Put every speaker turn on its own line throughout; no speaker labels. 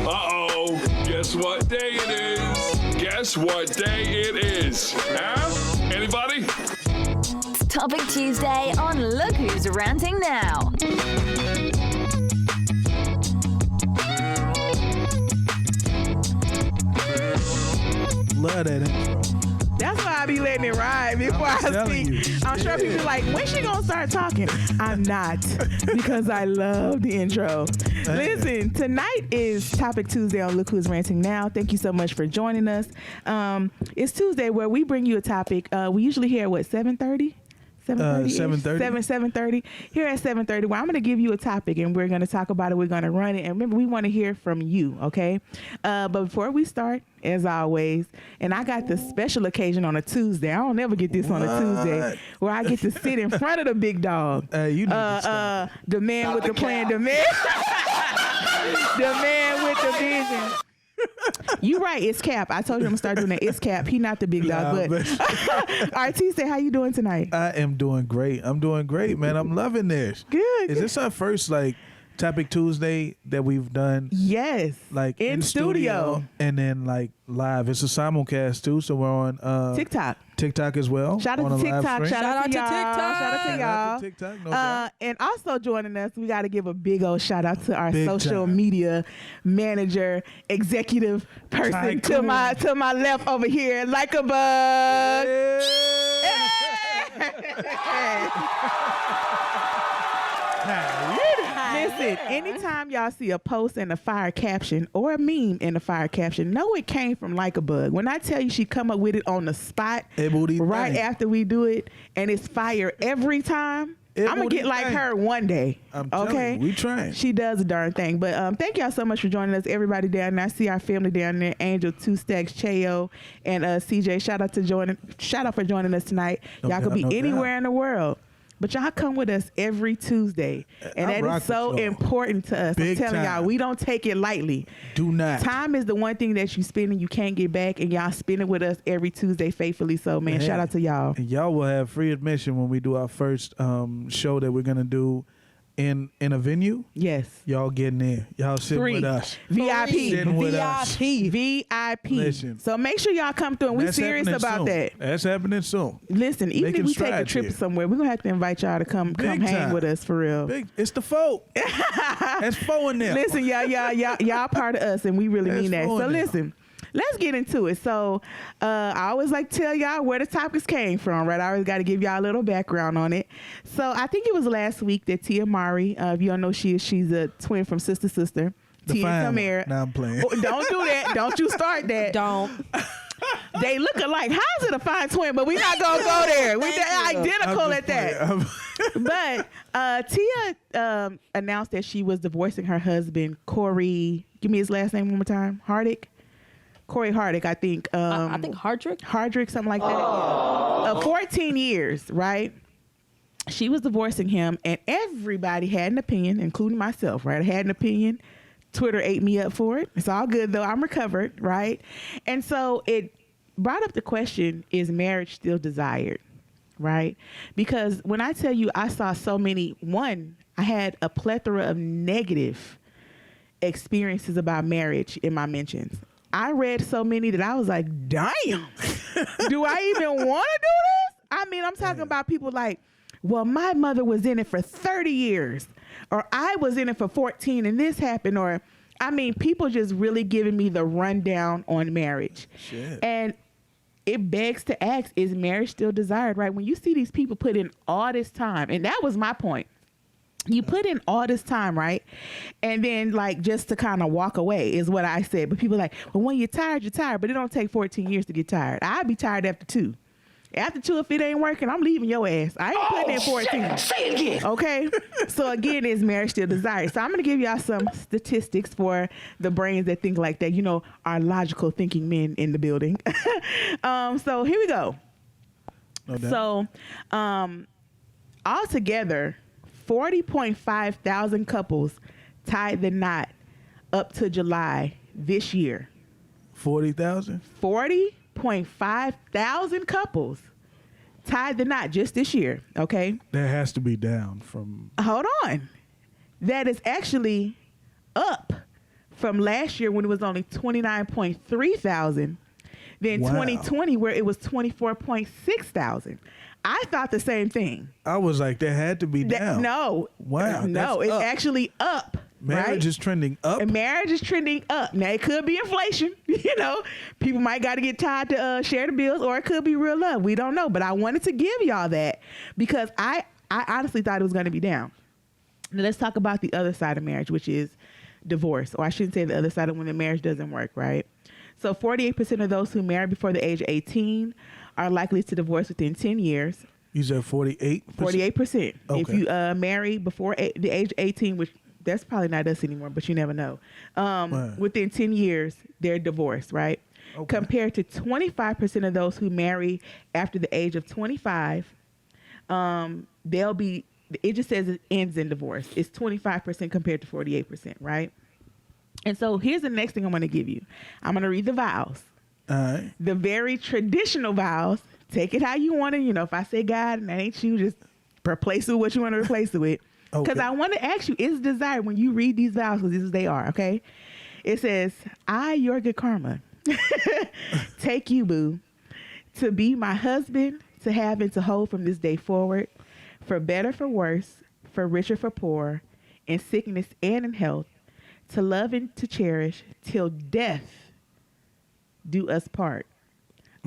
Uh-oh, guess what day it is? Guess what day it is? Huh? Anybody?
It's Topic Tuesday on Look Who's Ranting Now.
Love that intro.
That's why I be letting it ride before I speak. I'm sure people like, when she gonna start talking? I'm not, because I love the intro. Listen, tonight is Topic Tuesday on Look Who's Ranting Now. Thank you so much for joining us. It's Tuesday where we bring you a topic. We usually hear at 7:30? 7:30 here at 7:30, where I'm going to give you a topic and we're going to talk about it. We're going to run it, and remember, we want to hear from you. Okay, but before we start, as always, and I got the special occasion on a Tuesday. I don't never get this on a Tuesday where I get to sit in front of the big dog.
You need
the man with the plan, the man with the vision. You right, it's Cap. I told you I'm gonna start doing that. It's Cap. He not the big dog, but RT, say, how you doing tonight?
I am doing great. I'm doing great, man. I'm loving this.
Good.
Is this our first Topic Tuesday that we've done?
Yes. In studio.
And then live. It's a simulcast too, so we're on TikTok as well.
Shout out to TikTok. Shout out to TikTok.
Shout out to TikTok. No doubt.
And also joining us, we got to give a big old shout out to our social media manager, executive person to my left over here, like a bug. Listen, anytime y'all see a post and a fire caption or a meme in the fire caption, know it came from Like a Bug. When I tell you she come up with it on the spot right after we do it, and it's fire every time, I'm going to get like her one day.
I'm telling you, we trying.
She does a darn thing. But thank y'all so much for joining us, everybody down there. I see our family down there, Angel, Two Stacks, Cheo, and CJ. Shout out for joining us tonight. Y'all could be anywhere in the world, but y'all come with us every Tuesday, and that is so important to us. I'm telling y'all, we don't take it lightly.
Do not.
Time is the one thing that you spend and you can't get back, and y'all spend it with us every Tuesday faithfully. So, man, shout out to y'all.
And y'all will have free admission when we do our first show that we're going to do in a venue.
Yes.
Y'all getting there. Y'all sitting with us.
VIP.
Sitting with us.
VIP.
Listen.
So make sure y'all come through, and we're serious about that.
That's happening soon.
Listen, even if we take a trip somewhere, we're going to have to invite y'all to come hang with us for real.
It's the folk. That's four in there.
Listen, y'all part of us, and we really mean that. So listen. Let's get into it. So I always like to tell y'all where the topics came from, right? I always got to give y'all a little background on it. So I think it was last week that Tia Mari, if you don't know, she's a twin from Sister. Tia and Tamara.
Now I'm playing.
Oh, don't do that. Don't you start that.
Don't.
They look alike. How is it a fine twin? But we're not going to go there. We're identical at that. But Tia announced that she was divorcing her husband, Corey. Give me his last name one more time. Corey Hardick, I think.
I think
Hardrick, something like that. 14 years, right? She was divorcing him, and everybody had an opinion, including myself, right? I had an opinion. Twitter ate me up for it. It's all good, though. I'm recovered, right? And so it brought up the question, is marriage still desired, right? Because when I tell you I saw so many, I had a plethora of negative experiences about marriage in my mentions. I read so many that I was like, damn, do I even want to do this? I mean, I'm talking about people like, well, my mother was in it for 30 years, or I was in it for 14 and this happened, or, I mean, people just really giving me the rundown on marriage.
Shit.
And it begs to ask, is marriage still desired, right? When you see these people put in all this time, and that was my point. You put in all this time, right? And then just to kind of walk away is what I said. But people are like, well, when you're tired, but it don't take 14 years to get tired. I'd be tired after 2. After 2, if it ain't working, I'm leaving your ass. I ain't putting in 14.
Say it again.
Okay? So again, is marriage still desired? So I'm going to give y'all some statistics for the brains that think like that. You know, our logical thinking men in the building. So here we go.
No doubt.
So altogether, 40.5 thousand couples tied the knot up to July this year.
40,000?
40.5 thousand couples tied the knot just this year, okay?
That has to be down from...
Hold on. that is actually up from last year when it was only 29.3 thousand. Then
Wow.
2020 where it was 24.6 thousand. I thought the same thing.
I was like, that had to be down.
No.
Wow,
No,
that's
it's
up.
actually up.
Marriage
right?
is trending up.
And marriage is trending up. Now it could be inflation. You know, people might got to get tired to share the bills, or it could be real love. We don't know. But I wanted to give y'all that because I honestly thought it was going to be down. Now let's talk about the other side of marriage, which is divorce, or I shouldn't say the other side of when the marriage doesn't work, right? So 48% of those who marry before the age of 18 are likely to divorce within 10 years.
You said 48%?
48%.
Okay.
If you marry before the age of 18, which that's probably not us anymore, but you never know.
Right.
Within 10 years, they're divorced, right?
Okay.
Compared to 25% of those who marry after the age of 25, they'll be, it just says it ends in divorce. It's 25% compared to 48%, right? And so here's the next thing I'm going to give you. I'm going to read the vows.
All right.
The very traditional vows. Take it how you want it. You know, if I say God and that ain't you, just replace it with what you want to replace it with. Because
Okay.
I want to ask you, is desire when you read these vows, because this is they are, okay? It says, I, your good karma, take you, boo, to be my husband, to have and to hold from this day forward, for better, for worse, for richer, for poor, in sickness and in health, to love and to cherish till death do us part.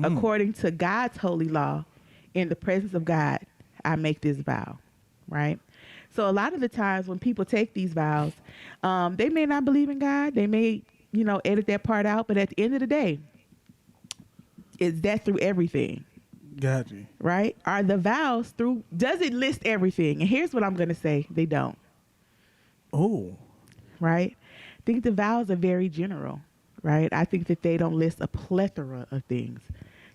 According to God's holy law, in the presence of God, I make this vow, right? So a lot of the times when people take these vows, they may not believe in God. They may, edit that part out. But at the end of the day, is that through everything?
Got you.
Right? Are the vows through, does it list everything? And here's what I'm going to say. They don't.
Oh.
Right? I think the vows are very general. Right? I think that they don't list a plethora of things.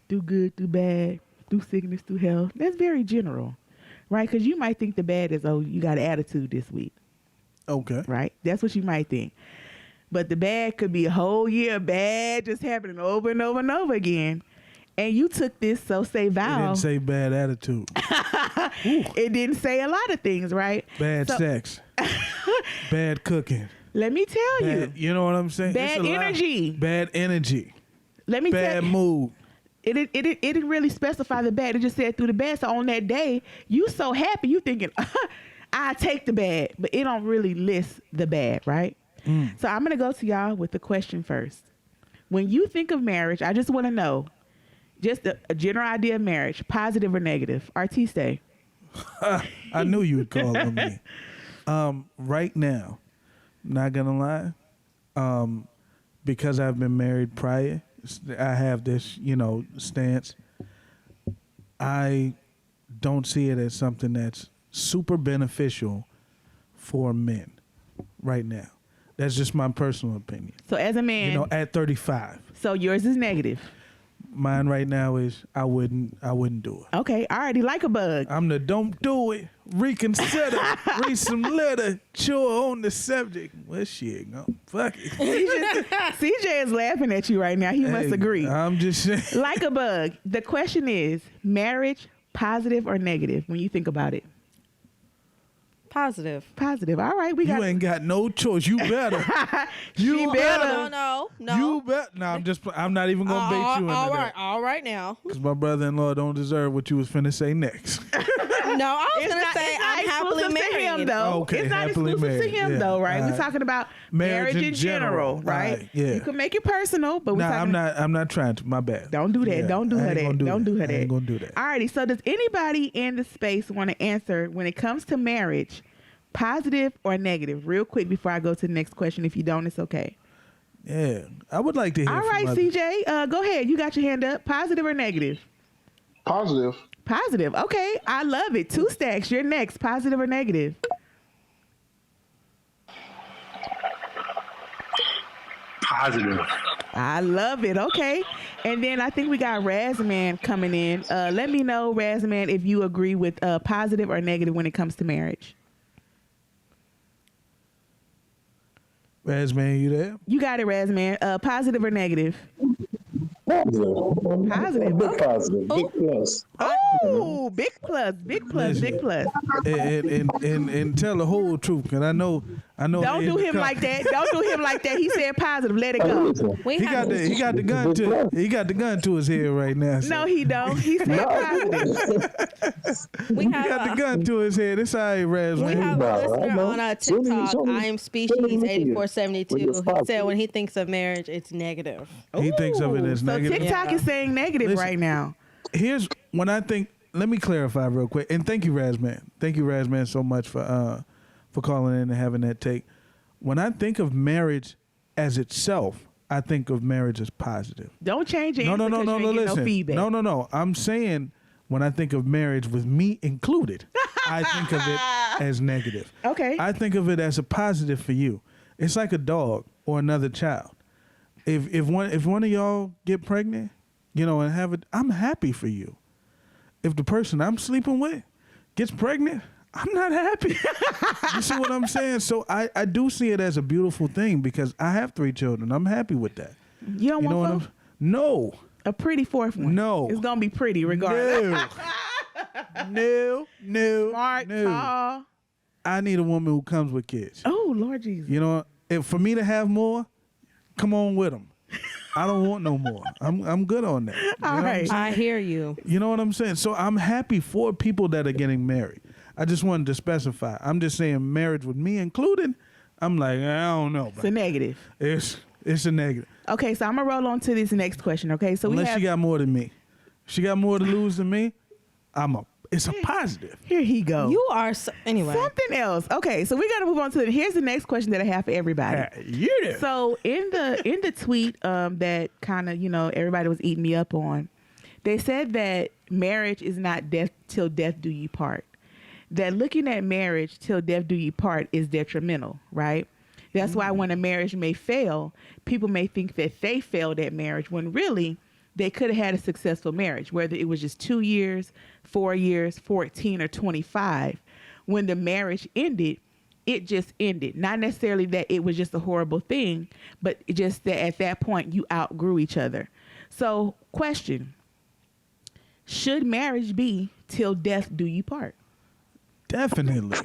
Do good, do bad, do sickness, do health. That's very general. Right? Because you might think the bad is, oh, you got an attitude this week.
Okay.
Right? That's what you might think. But the bad could be a whole year of bad just happening over and over and over again. And you took this say
It
vow.
didn't say bad attitude.
It didn't say a lot of things, right?
Bad sex. Bad cooking.
Let me tell
Bad, you know what I'm saying?
Bad
It's a lot.
energy.
Bad energy.
Let me
Bad
tell you.
mood.
It didn't really specify the bad. It just said through the bad. So on that day, you so happy, you thinking, I take the bad. But it don't really list the bad, right? So I'm going to go to y'all with the question first. When you think of marriage, I just want to know, just a general idea of marriage, positive or negative? Artiste.
I knew you would call on me. Right now, not gonna lie, because I've been married prior, I have this, stance. I don't see it as something that's super beneficial for men right now. That's just my personal opinion.
So as a man,
At 35,
so yours is negative.
mine right now is I wouldn't do it.
Okay, already like a bug.
I'm the don't do it, reconsider, read some letter, chew on the subject. Well, shit, no, fuck it.
CJ is laughing at you right now. He must
Hey,
agree.
I'm just saying.
Like a bug. The question is, marriage, positive or negative when you think about it?
Positive.
Positive. All right, we got.
You ain't got no choice. You better.
She better.
No.
You bet. No, I'm not even gonna bait you into that.
All right now.
Because my brother-in-law don't deserve what you was finna say next.
No, I was
It's
gonna
not,
say
it's not
I'm happily
exclusive to him,
married.
though.
Okay,
it's not
happily
exclusive
married.
to him,
Yeah,
though, right?
all
We're
right.
talking about
Marriage
marriage
in
in general,
general.
right?
All right, yeah.
You can make it personal, but we're
Nah,
talking.
I'm not trying to. My bad.
Don't do that.
Yeah,
Don't do
I
her
ain't
that.
gonna
Don't do her
I
that.
ain't gonna do that.
Alrighty. So does anybody in the space want to answer when it comes to marriage, positive or negative? Real quick before I go to the next question. If you don't, it's okay.
Yeah, I would like to hear.
All
from
right,
other-
CJ. Go ahead. You got your hand up. Positive or negative?
Positive.
Positive. Okay. I love it. 2 stacks. You're next. Positive or negative?
Positive.
I love it. Okay. And then I think we got Razman coming in. Let me know, Razman, if you agree with positive or negative when it comes to marriage.
Razman, you there?
You got it, Razman. Positive or negative? Positive.
Big
Okay.
positive. Big plus.
Oh, big plus, big plus,
Listen.
big plus.
And tell the whole truth, because I know.
Don't do him like that. Don't do him like that. He said positive. Let it go.
He got the gun to his head right now. So.
No, he don't. He said positive.
We
He got the gun to his head. It's all right, Raz.
We have a listener on our TikTok, I am species 8472. He said when he thinks of marriage, it's negative.
He thinks of it as
So
negative.
TikTok is saying negative
Listen.
right now.
Here's when I think. Let me clarify real quick. And thank you, Razman. Thank you, Razman, so much for calling in and having that take. When I think of marriage as itself, I think of marriage as positive.
Don't change your answer
No.
because you ain't get
Listen,
no feedback.
no. I'm saying when I think of marriage with me included, I think of it as negative.
Okay.
I think of it as a positive for you. It's like a dog or another child. If one of y'all get pregnant, and have it, I'm happy for you. If the person I'm sleeping with gets pregnant, I'm not happy. You see what I'm saying? So I do see it as a beautiful thing because I have 3 children. I'm happy with that.
You don't want four?
No.
A pretty fourth one.
No.
It's going to be pretty regardless.
No.
Smart, tall.
I need a woman who comes with kids.
Oh, Lord Jesus.
If for me to have more, come on with them. I don't want no more. I'm good on that.
All right.
I hear you.
You know what I'm saying? So I'm happy for people that are getting married. I just wanted to specify. I'm just saying marriage with me included. I'm like, I don't know.
It's a negative.
It's a negative.
Okay, so I'm going to roll on to this next question, okay? So
Unless she got more than me. She got more to lose than me. It's a positive.
Here he goes.
You are anyway.
Something else. Okay, so we got to move on to here's the next question that I have for everybody.
Yeah.
So in the tweet that kind of, everybody was eating me up on, they said that marriage is not death till death do you part. That looking at marriage till death do you part is detrimental, right? That's why when a marriage may fail, people may think that they failed at marriage when really they could have had a successful marriage, whether it was just 2 years, 4 years, 14, or 25. When the marriage ended, it just ended. Not necessarily that it was just a horrible thing, but just that at that point you outgrew each other. So, question, should marriage be till death do you part?
Definitely.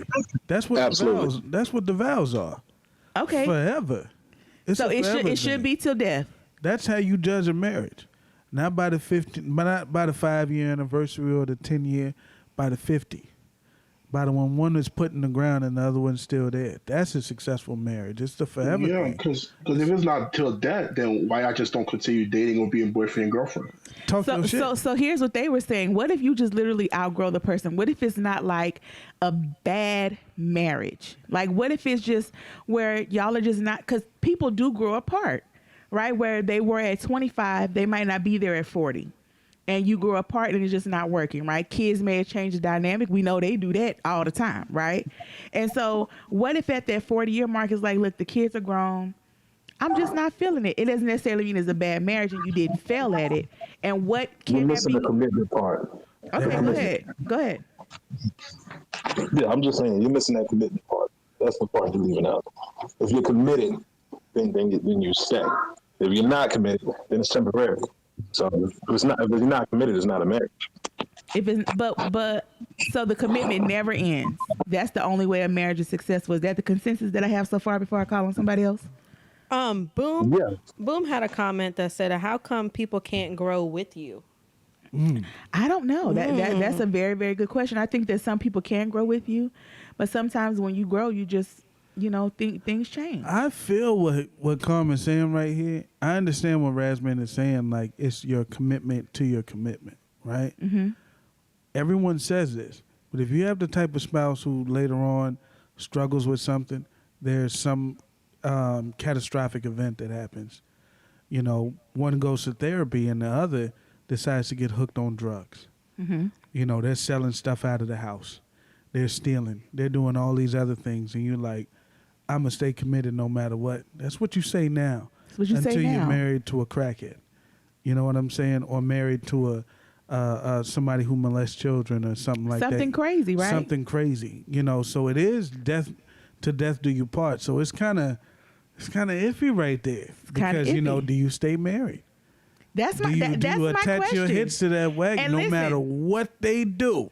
That's what the vows are.
Okay.
Forever. It's
so
a forever
it should
thing.
be till death.
That's how you judge a marriage. Not by the 5-year anniversary or the 10-year, by the 50. By the one is put in the ground and the other one's still there. That's a successful marriage. It's the forever
Yeah,
thing.
because if it's not till that, then why I just don't continue dating or being boyfriend and girlfriend?
Talk your shit.
So here's what they were saying. What if you just literally outgrow the person? What if it's not like a bad marriage? Like what if it's just where y'all are just not, because people do grow apart, right? Where they were at 25, they might not be there at 40. And you grow apart and it's just not working, right? Kids may have changed the dynamic. We know they do that all the time, right? And so what if at that 40-year mark is like, look, the kids are grown. I'm just not feeling it. It doesn't necessarily mean it's a bad marriage and you didn't fail at it. And what can
You're
that
missing
be?
the commitment part.
Okay, go ahead.
Yeah, I'm just saying, you're missing that commitment part. That's the part you're leaving out. If you're committed, then you stay. If you're not committed, then it's temporary. So if you're not committed, it's not a marriage.
If it's but so the commitment never ends. That's the only way a marriage is successful. Is that the consensus that I have so far before I call on somebody else?
Boom.
Yeah.
Boom had a comment that said, "How come people can't grow with you?"
I don't know. That's a very, very good question. I think that some people can grow with you, but sometimes when you grow, you just think things change.
I feel what Carmen's saying right here. I understand what Razman is saying. Like, it's your commitment to your commitment, right? Mm-hmm. Everyone says this. But if you have the type of spouse who later on struggles with something, there's some catastrophic event that happens. One goes to therapy and the other decides to get hooked on drugs. Mm-hmm. They're selling stuff out of the house. They're stealing. They're doing all these other things. And you're like, I'm going to stay committed no matter what. That's what you say now.
That's what you say now.
Until you're married to a crackhead. You know what I'm saying? Or married to somebody who molests children or something like that.
Something crazy, right?
Something crazy. So it is death to death do you part. So it's kind of iffy right there. Because,
iffy.
do you stay married?
That's
Do
my
you,
that,
do
that's
you
my
attach
question.
your hits to that wagon
And
no
listen,
matter what they do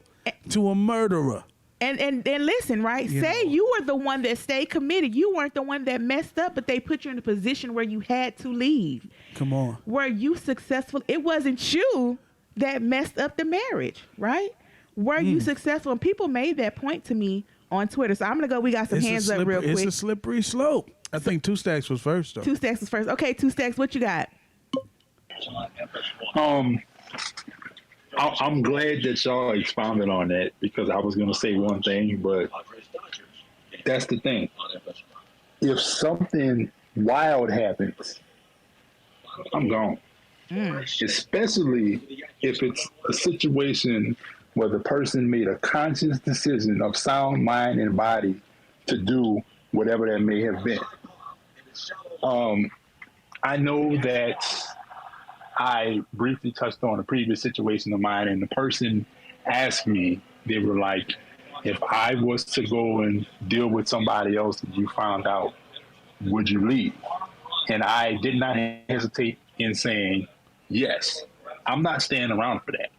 to a murderer?
And listen, right? Say you were the one that stayed committed. You weren't the one that messed up, but they put you in a position where you had to leave.
Come on.
Were you successful? It wasn't you that messed up the marriage, right? Were you successful? And people made that point to me on Twitter. So I'm gonna go. We got some hands up real quick.
It's a slippery slope. I think Two Stacks was first though.
Two Stacks was first. Okay, Two Stacks, what you got?
I'm glad that y'all expounded on that because I was going to say one thing, but that's the thing. If something wild happens, I'm gone. Especially if it's a situation where the person made a conscious decision of sound mind and body to do whatever that may have been. I know that I briefly touched on a previous situation of mine, and the person asked me, they were like, if I was to go and deal with somebody else that you found out, would you leave? And I did not hesitate in saying, yes, I'm not staying around for that.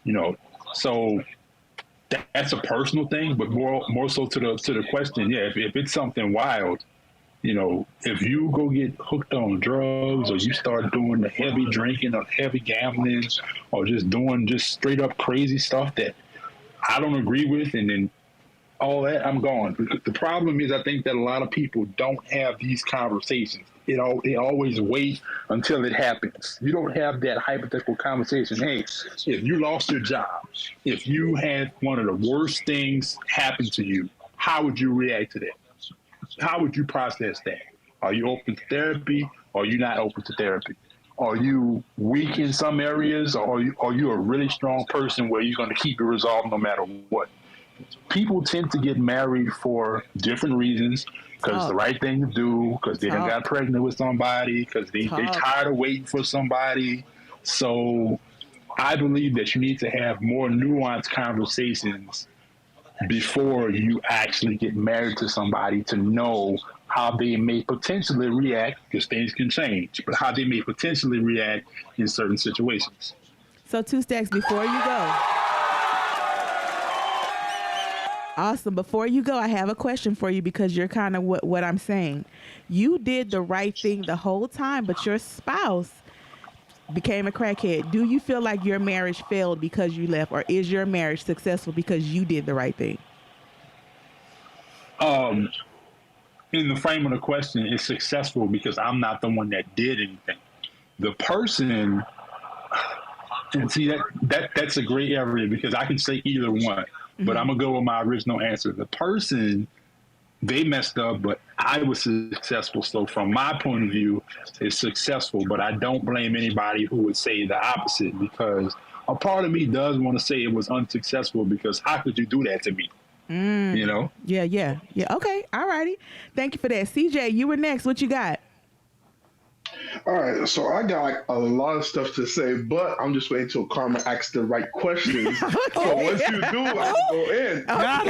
You know, so that's a personal thing, but more so to the question, yeah, if it's something wild, you know, if you go get hooked on drugs or you start doing the heavy drinking or heavy gambling or just doing just straight up crazy stuff that I don't agree with, and then all that, I'm gone. The problem is I think that a lot of people don't have these conversations. They always wait until it happens. You don't have that hypothetical conversation. Hey, if you lost your job, if you had one of the worst things happen to you, how would you react to that? How would you process that? Are you open to therapy or are you not open to therapy? Are you weak in some areas or are you a really strong person where you're going to keep it resolved no matter what? People tend to get married for different reasons, because it's the right thing to do, because they done got pregnant with somebody, because they tired of waiting for somebody. So I believe that you need to have more nuanced conversations before you actually get married to somebody to know how they may potentially react, because things can change, but how they may potentially react in certain situations.
So Two Stacks, before you go. Awesome. Before you go, I have a question for you because you're kind of what I'm saying. You did the right thing the whole time, but your spouse became a crackhead. Do you feel like your marriage failed because you left, or is your marriage successful because you did the right thing?
In the frame of the question, it's successful because I'm not the one that did anything. The person, and see that's a great area because I can say either one, but I'm gonna go with my original answer. The person, they messed up, but I was successful. So from my point of view, it's successful, but I don't blame anybody who would say the opposite, because a part of me does want to say it was unsuccessful because how could you do that to me? You know?
Yeah. Okay. All righty. Thank you for that. CJ, you were next. What you got?
All right, so I got like a lot of stuff to say, but I'm just waiting until Karma asks the right questions. So once you do, I can go in.
Got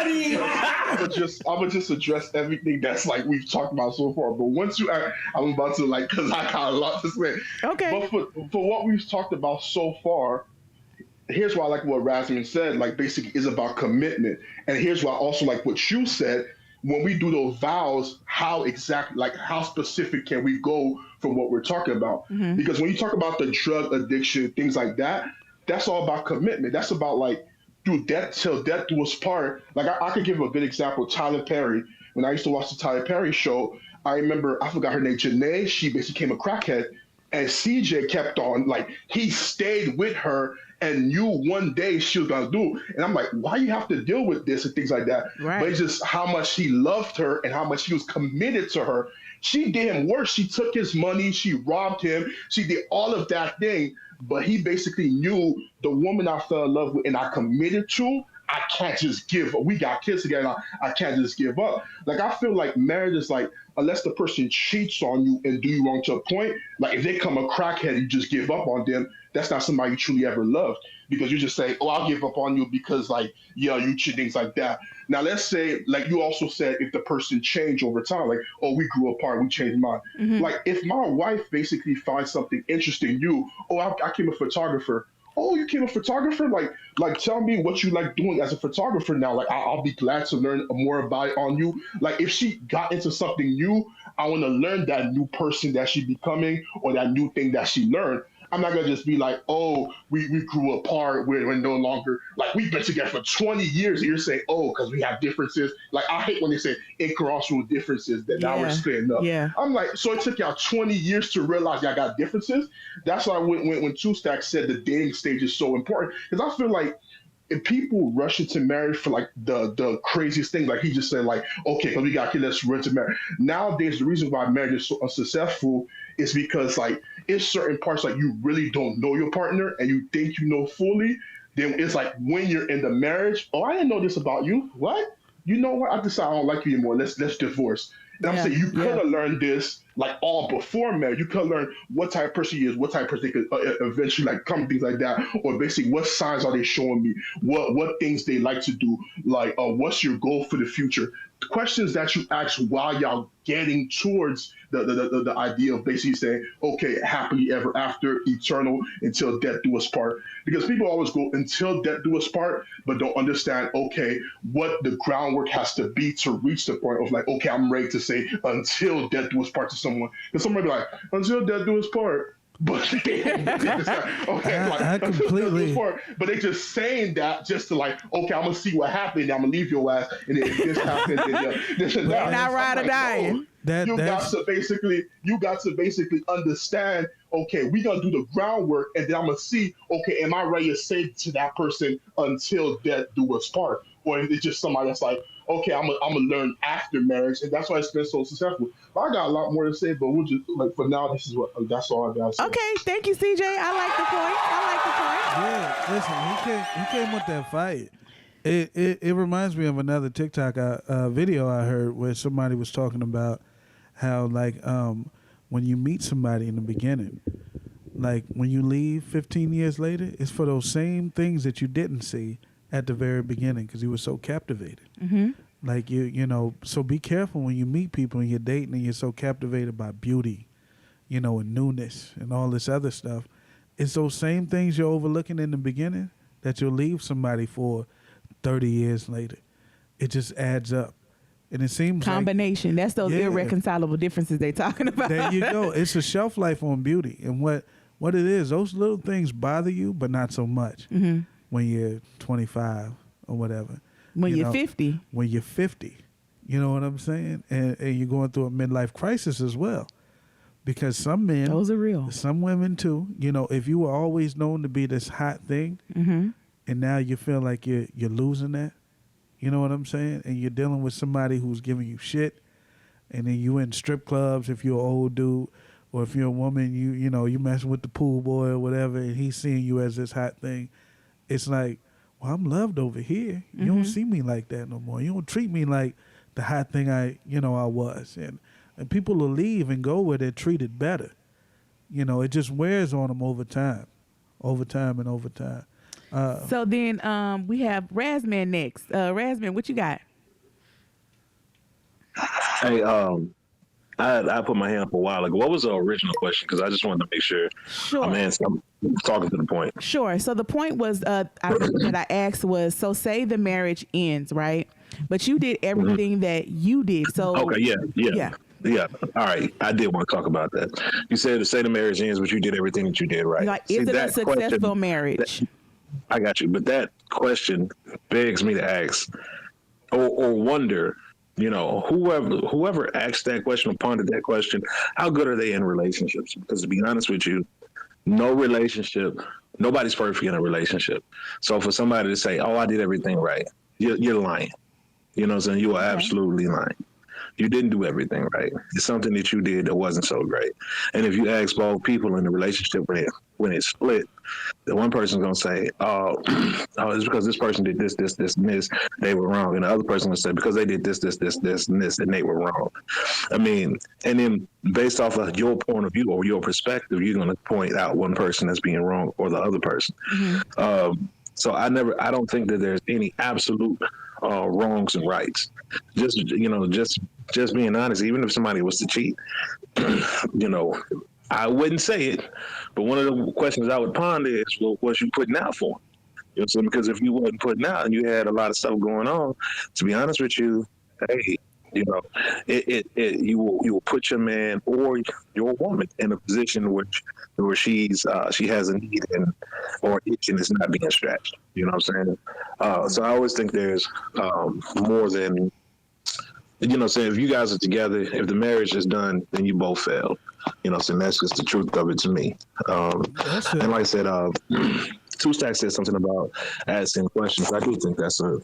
him.
I would just address everything that's like we've talked about so far. But once you ask, I'm about to because I got a lot to say.
Okay.
But for what we've talked about so far, here's why I like what Rasmus said, like basically is about commitment. And here's why I also like what you said. When we do those vows, how specific can we go from what we're talking about? Mm-hmm. Because when you talk about the drug addiction, things like that, that's all about commitment. That's about like, do death till death do us part. Like I could give a good example, Tyler Perry. When I used to watch the Tyler Perry show, I remember, I forgot her name, Janae, she basically became a crackhead. And CJ kept on, like, he stayed with her and knew one day she was gonna do it. And I'm like, why you have to deal with this and things like that? Right. But it's just how much he loved her and how much he was committed to her. She did him worse. She took his money, she robbed him, she did all of that thing. But he basically knew the woman I fell in love with and I committed to, I can't just give up. We got kids together. I can't just give up. Like, I feel like marriage is like, unless the person cheats on you and do you wrong to a point, like if they come a crackhead, you just give up on them. That's not somebody you truly ever loved, because you just say, oh, I'll give up on you because like, yeah, you cheat, things like that. Now, let's say, like you also said, if the person changed over time, like, oh, we grew apart, we changed mind. Like, if my wife basically finds something interesting in you, oh, I came a photographer. Oh, you came a photographer? Like, tell me what you like doing as a photographer now. Like, I'll be glad to learn more about it on you. Like, if she got into something new, I want to learn that new person that she's becoming or that new thing that she learned. I'm not gonna just be like, oh, we grew apart. We're no longer, like, we've been together for 20 years. And you're saying, oh, because we have differences. Like, I hate when they say incurable differences that now we're splitting up.
Yeah.
I'm like, so it took y'all 20 years to realize y'all got differences. That's why when Two Stack said the dating stage is so important, because I feel like if people rush into marriage for like the craziest thing, like he just said, like, okay, because we got kids, let's run to marriage. Nowadays, the reason why marriage is so unsuccessful is because like it's certain parts like you really don't know your partner and you think you know fully. Then it's like when you're in the marriage, oh, I didn't know this about you. What? You know what? I decided I don't like you anymore. Let's divorce. And I'm saying you could have learned this like all before marriage. You could learn what type of person he is, what type of person could eventually like come, things like that, or basically what signs are they showing me, what things they like to do, like what's your goal for the future. The questions that you ask while y'all getting towards the idea of basically saying, okay, happily ever after, eternal, until death do us part. Because people always go until death do us part, but don't understand, okay, what the groundwork has to be to reach the point of like, okay, I'm ready to say until death do us part to someone. Because somebody be like, until death do us part. But
I completely.
But they just saying that just to like, okay, I'm gonna see what happened. I'm gonna leave your ass, and then if this happens, then this and that.
They're not ride or dying.
You got to basically understand. Okay, we gonna do the groundwork, and then I'm gonna see. Okay, am I ready to say to that person until death do us part, or is it just somebody that's like, okay, I'm gonna learn after marriage, and that's why it's been so successful. But I got a lot more to say, but we'll just like for now. That's all I got to say.
Okay, thank you, CJ. I like the point.
Yeah, listen, he came with that fight. It reminds me of another TikTok video I heard where somebody was talking about how like when you meet somebody in the beginning, like when you leave 15 years later, it's for those same things that you didn't see at the very beginning because you were so captivated.
Mm-hmm.
Like you know, so be careful when you meet people and you're dating and you're so captivated by beauty, you know, and newness and all this other stuff. It's those same things you're overlooking in the beginning that you'll leave somebody for 30 years later. It just adds up. And it seems
combination. That's those irreconcilable differences they're talking about.
There you go. It's a shelf life on beauty. And what it is, those little things bother you, but not so much when you're 25 or whatever.
When you're 50.
When you're 50. You know what I'm saying? And you're going through a midlife crisis as well. Because some men.
Those are real.
Some women too. You know, if you were always known to be this hot thing, and now you feel like you're losing that, you know what I'm saying? And you're dealing with somebody who's giving you shit, and then you in strip clubs if you're an old dude, or if you're a woman, you know, you messing with the pool boy or whatever, and he's seeing you as this hot thing. It's like, well, I'm loved over here. You don't see me like that no more. You don't treat me like the hot thing I was. And people will leave and go where they're treated better. You know, it just wears on them over time.
So then we have Razman next. Razman, what you got?
Hey, I put my hand up a while ago. What was the original question? Because I just wanted to make sure I'm talking to the point.
Sure. So the point was that I asked was, so say the marriage ends, right? But you did everything that you did. So
okay, yeah. All right. I did want to talk about that. You said say the marriage ends, but you did everything that you did right.
Like, is it a successful marriage?
I got you. But that question begs me to ask or wonder, you know, whoever asked that question or pondered that question, how good are they in relationships? Because to be honest with you, nobody's perfect in a relationship. So for somebody to say, oh, I did everything right, you're lying. You know what I'm saying? You are absolutely lying. You didn't do everything right. It's something that you did that wasn't so great. And if you ask both people in the relationship when it split, the one person's gonna say, "Oh, it's because this person did this, and this. They were wrong," and the other person will say, "Because they did this, and this, and they were wrong." I mean, and then based off of your point of view or your perspective, you're gonna point out one person as being wrong or the other person. So I don't think that there's any absolute wrongs and rights. Just being honest. Even if somebody was to cheat, I wouldn't say it, but one of the questions I would ponder is, well, what you putting out for? You know what I'm saying? Because if you wasn't putting out and you had a lot of stuff going on, to be honest with you, hey, you will put your man or your woman in a position where she has a need or itch and is not being stretched. You know what I'm saying? So I always think there's more than. So if you guys are together, if the marriage is done, then you both failed. So that's just the truth of it to me. And like I said, Two Stack said something about asking questions. I do think that's a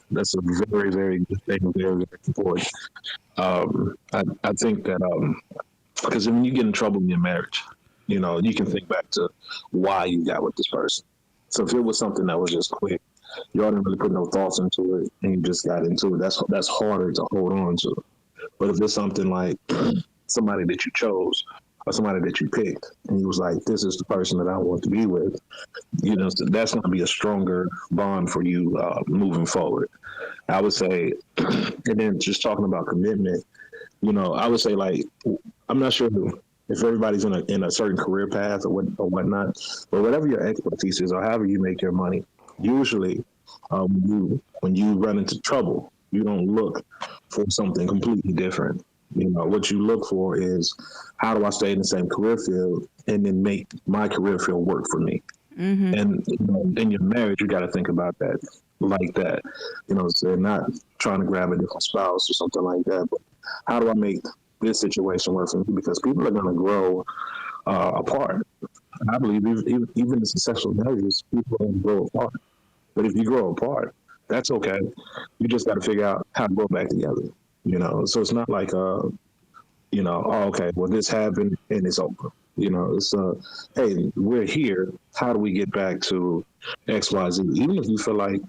very, very good thing, very, very important. I think that because when you get in trouble in your marriage, you can think back to why you got with this person. So if it was something that was just quick, y'all didn't really put no thoughts into it, and you just got into it, that's harder to hold on to. But if it's something like somebody that you chose or somebody that you picked, and you was like, this is the person that I want to be with, that's going to be a stronger bond for you moving forward. I would say, and then just talking about commitment, I would say, like, I'm not sure if everybody's in a certain career path or whatnot, but whatever your expertise is or however you make your money, usually when you run into trouble, you don't look for something completely different. What you look for is, how do I stay in the same career field and then make my career field work for me? Mm-hmm. And in your marriage, you got to think about that like that. So not trying to grab a different spouse or something like that, but how do I make this situation work for me? Because people are going to grow apart. And I believe even in successful marriages, people are going to grow apart. But if you grow apart, that's okay. You just got to figure out how to go back together. So it's not like, oh, okay, well, this happened and it's over. It's hey, we're here. How do we get back to X, Y, Z? Even if you feel like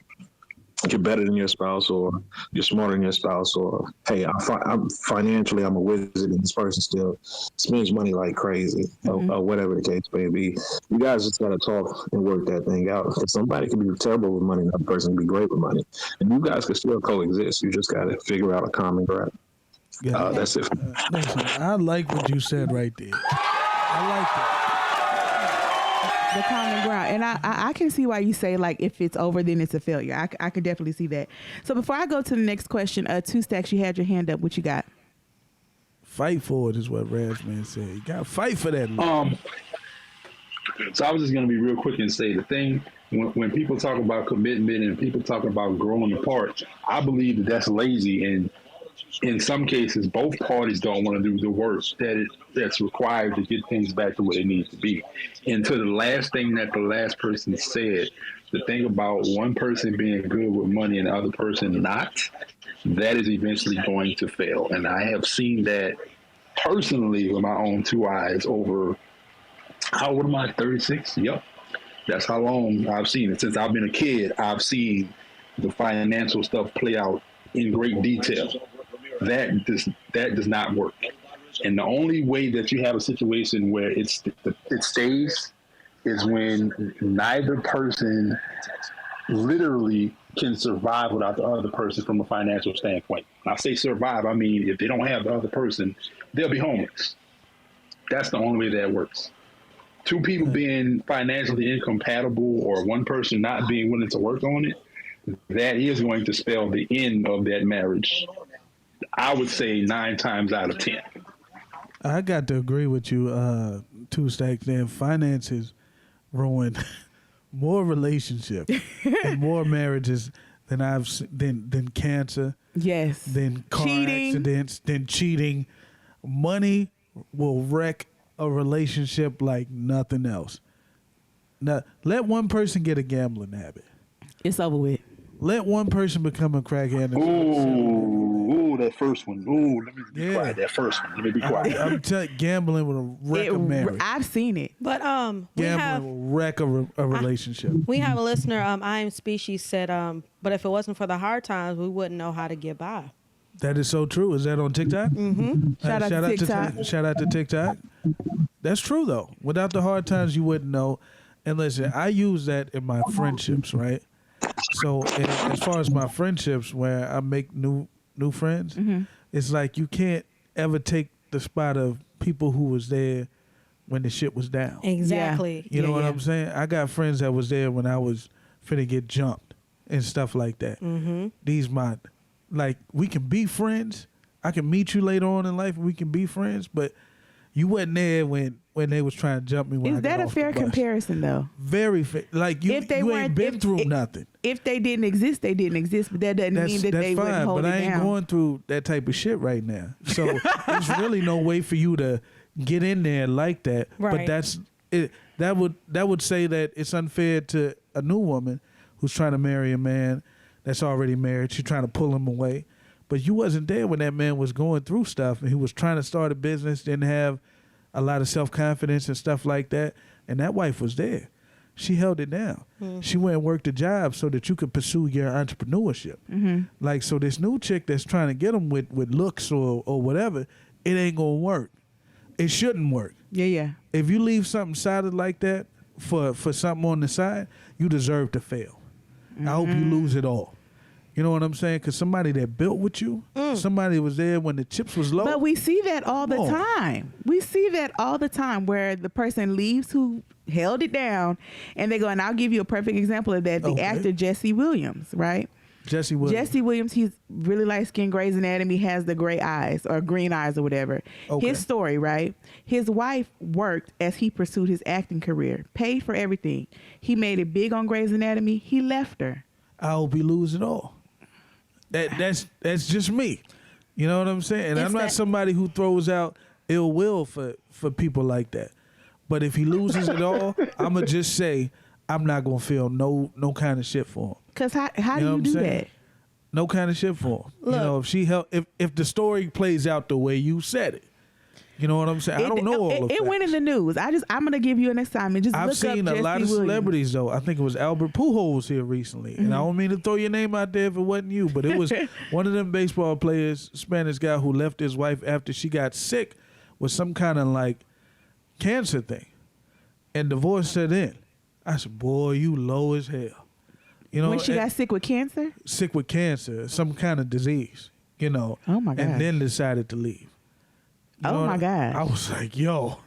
you're better than your spouse, or you're smarter than your spouse, or hey, I'm financially I'm a wizard and this person still spends money like crazy, or whatever the case may be. You guys just gotta talk and work that thing out. Because somebody can be terrible with money, another person can be great with money, and you guys can still coexist. You just gotta figure out a common ground. Yeah, that's it.
Listen, I like what you said right there. I like that.
The common ground. And I can see why you say, like, if it's over, then it's a failure. I could definitely see that. So before I go to the next question, Two Stacks, you had your hand up. What you got?
Fight for it is what Razman said. You got to fight for that.
So I was just going to be real quick and say the thing, when people talk about commitment and people talk about growing apart, I believe that's lazy. And in some cases, both parties don't want to do the work that's required to get things back to where they need to be. And to the last thing that the last person said, the thing about one person being good with money and the other person not, that is eventually going to fail. And I have seen that personally with my own two eyes over, how old am I, 36? Yep. That's how long I've seen it. Since I've been a kid, I've seen the financial stuff play out in great detail. That does not work. And the only way that you have a situation where it stays is when neither person literally can survive without the other person from a financial standpoint. When I say survive, I mean if they don't have the other person, they'll be homeless. That's the only way that works. Two people being financially incompatible or one person not being willing to work on it, that is going to spell the end of that marriage. I would say 9 times out of 10.
I got to agree with you, Two Stacks. Then finances ruin more relationships and more marriages than cancer.
Yes.
Than car accidents. Than cheating. Money will wreck a relationship like nothing else. Now, let one person get a gambling habit.
It's over with.
Let one person become a crackhead.
Ooh. that first one. Ooh, let me be quiet. That first one. Let me be quiet.
I'm telling you, gambling will wreck a marriage.
I've seen it.
But
Gambling will wreck a relationship.
we have a listener. I Am Species said, but if it wasn't for the hard times, we wouldn't know how to get by.
That is so true. Is that on TikTok?
Mm-hmm.
Shout out to TikTok.
Shout out to TikTok. That's true though. Without the hard times, you wouldn't know. And listen, I use that in my friendships, right? So as far as my friendships, where I make new friends, it's like you can't ever take the spot of people who was there when the shit was down.
Exactly.
You know what I'm saying? I got friends that was there when I was finna get jumped and stuff like that. These we can be friends. I can meet you later on in life and we can be friends, but you wasn't there when they was trying to jump me.
Is that a fair comparison, though?
Very fair. Like you ain't been through nothing.
If they didn't exist, they didn't exist. But that doesn't mean that they wouldn't hold it down. But I ain't going through that type of shit right now. So there's really no way for you to get in there like that.
Right.
But that's it. That would say that it's unfair to a new woman who's trying to marry a man that's already married. She's trying to pull him away. But you wasn't there when that man was going through stuff and he was trying to start a business, didn't have a lot of self-confidence and stuff like that. And that wife was there. She held it down. She went and worked a job so that you could pursue your entrepreneurship. Like, so this new chick that's trying to get him with looks or whatever, it ain't going to work. It shouldn't work.
Yeah.
If you leave something solid like that for something on the side, you deserve to fail. I hope you lose it all. You know what I'm saying? Because somebody that built with you, somebody was there when the chips was low.
But we see that all the time. We see that all the time where the person leaves who held it down and they go, and I'll give you a perfect example of that. The actor Jesse Williams, right?
Jesse Williams, he's really light-skinned, Grey's Anatomy, has the gray eyes or green eyes or whatever. His story, right? His wife worked as he pursued his acting career, paid for everything. He made it big on Grey's Anatomy. He left her. I hope he lose it all. That's just me. You know what I'm saying? And I'm not somebody who throws out ill will for people like that. But if he loses it all, I'm going to just say I'm not going to feel no kind of shit for him.
Because how do you do that?
No kind of shit for him.
Look,
you know, if the story plays out the way you said it. You know what I'm saying? I don't know all of
it. It went in the news. I'm going to give you an assignment.
I've seen a lot of celebrities, though. I think it was Albert Pujols here recently. And I don't mean to throw your name out there if it wasn't you, but it was one of them baseball players, Spanish guy, who left his wife after she got sick with some kind of like cancer thing. And divorce set in. I said, boy, you low as hell. You know,
when she got sick with cancer?
Sick with cancer, some kind of disease, you know.
Oh, my God.
And then decided to leave. You know
my gosh.
I was like, yo,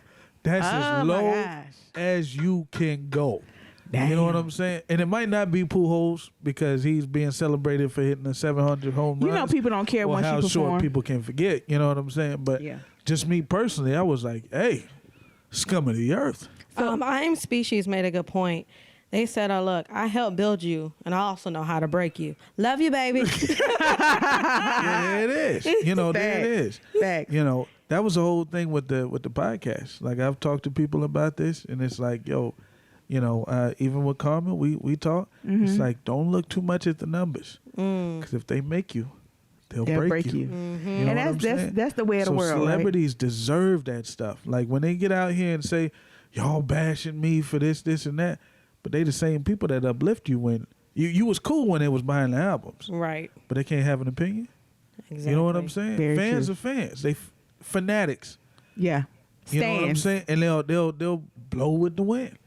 that's as low as you can go.
Damn.
You know what I'm saying? And it might not be Pujols because he's being celebrated for hitting a 700 home run.
You know people don't care once you perform.
How short people can forget. You know what I'm saying? But just me personally, I was like, hey, scum of the earth.
I Am Species made a good point. They said, look, I helped build you, and I also know how to break you. Love you, baby.
Yeah, it is. You know, there it is.
Facts.
You know, that was the whole thing with the podcast. Like, I've talked to people about this, and it's like, yo, you know, even with Carmen, we talk. It's like, don't look too much at the numbers. Because if they make you, they'll break you. You know
And that's the way of the world,
celebrities deserve that stuff. Like, when they get out here and say, y'all bashing me for this, and that, but they the same people that uplift you when you was cool when they was buying the albums.
Right.
But they can't have an opinion.
Exactly.
You know what I'm saying?
Very
fans
true.
are fans. They fanatics.
Yeah.
You know what I'm saying? And they'll blow with the wind.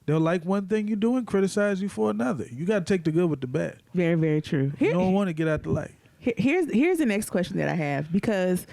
They'll like one thing you do and criticize you for another. You got to take the good with the bad.
Very, very true.
You don't want to get out the light.
Here's the next question that I have, because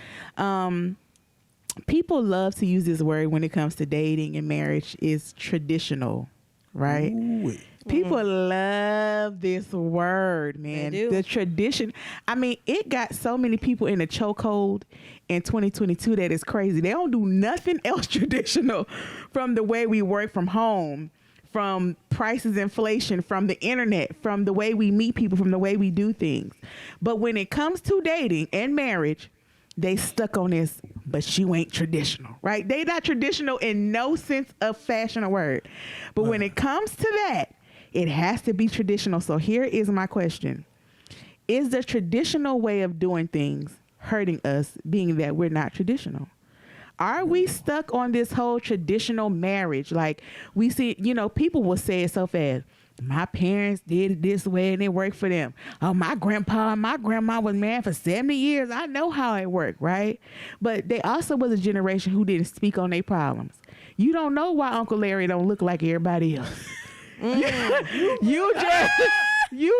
people love to use this word when it comes to dating and marriage, is traditional, right?
Ooh-wee.
People love this word, man.
They do.
The tradition. I mean, it got so many people in a chokehold in 2022 that is crazy. They don't do nothing else traditional, from the way we work from home, from prices, inflation, from the internet, from the way we meet people, from the way we do things. But when it comes to dating and marriage, they stuck on this, but you ain't traditional, right? They not traditional in no sense of fashion or word. But when it comes to that, it has to be traditional. So here is my question. is the traditional way of doing things hurting us, being that we're not traditional? Are we stuck on this whole traditional marriage? Like we see, people will say it so fast. My parents did it this way and it worked for them. Oh, my grandpa and my grandma was married for 70 years. I know how it worked, right? But they also was a generation who didn't speak on their problems. You don't know why Uncle Larry don't look like everybody else. You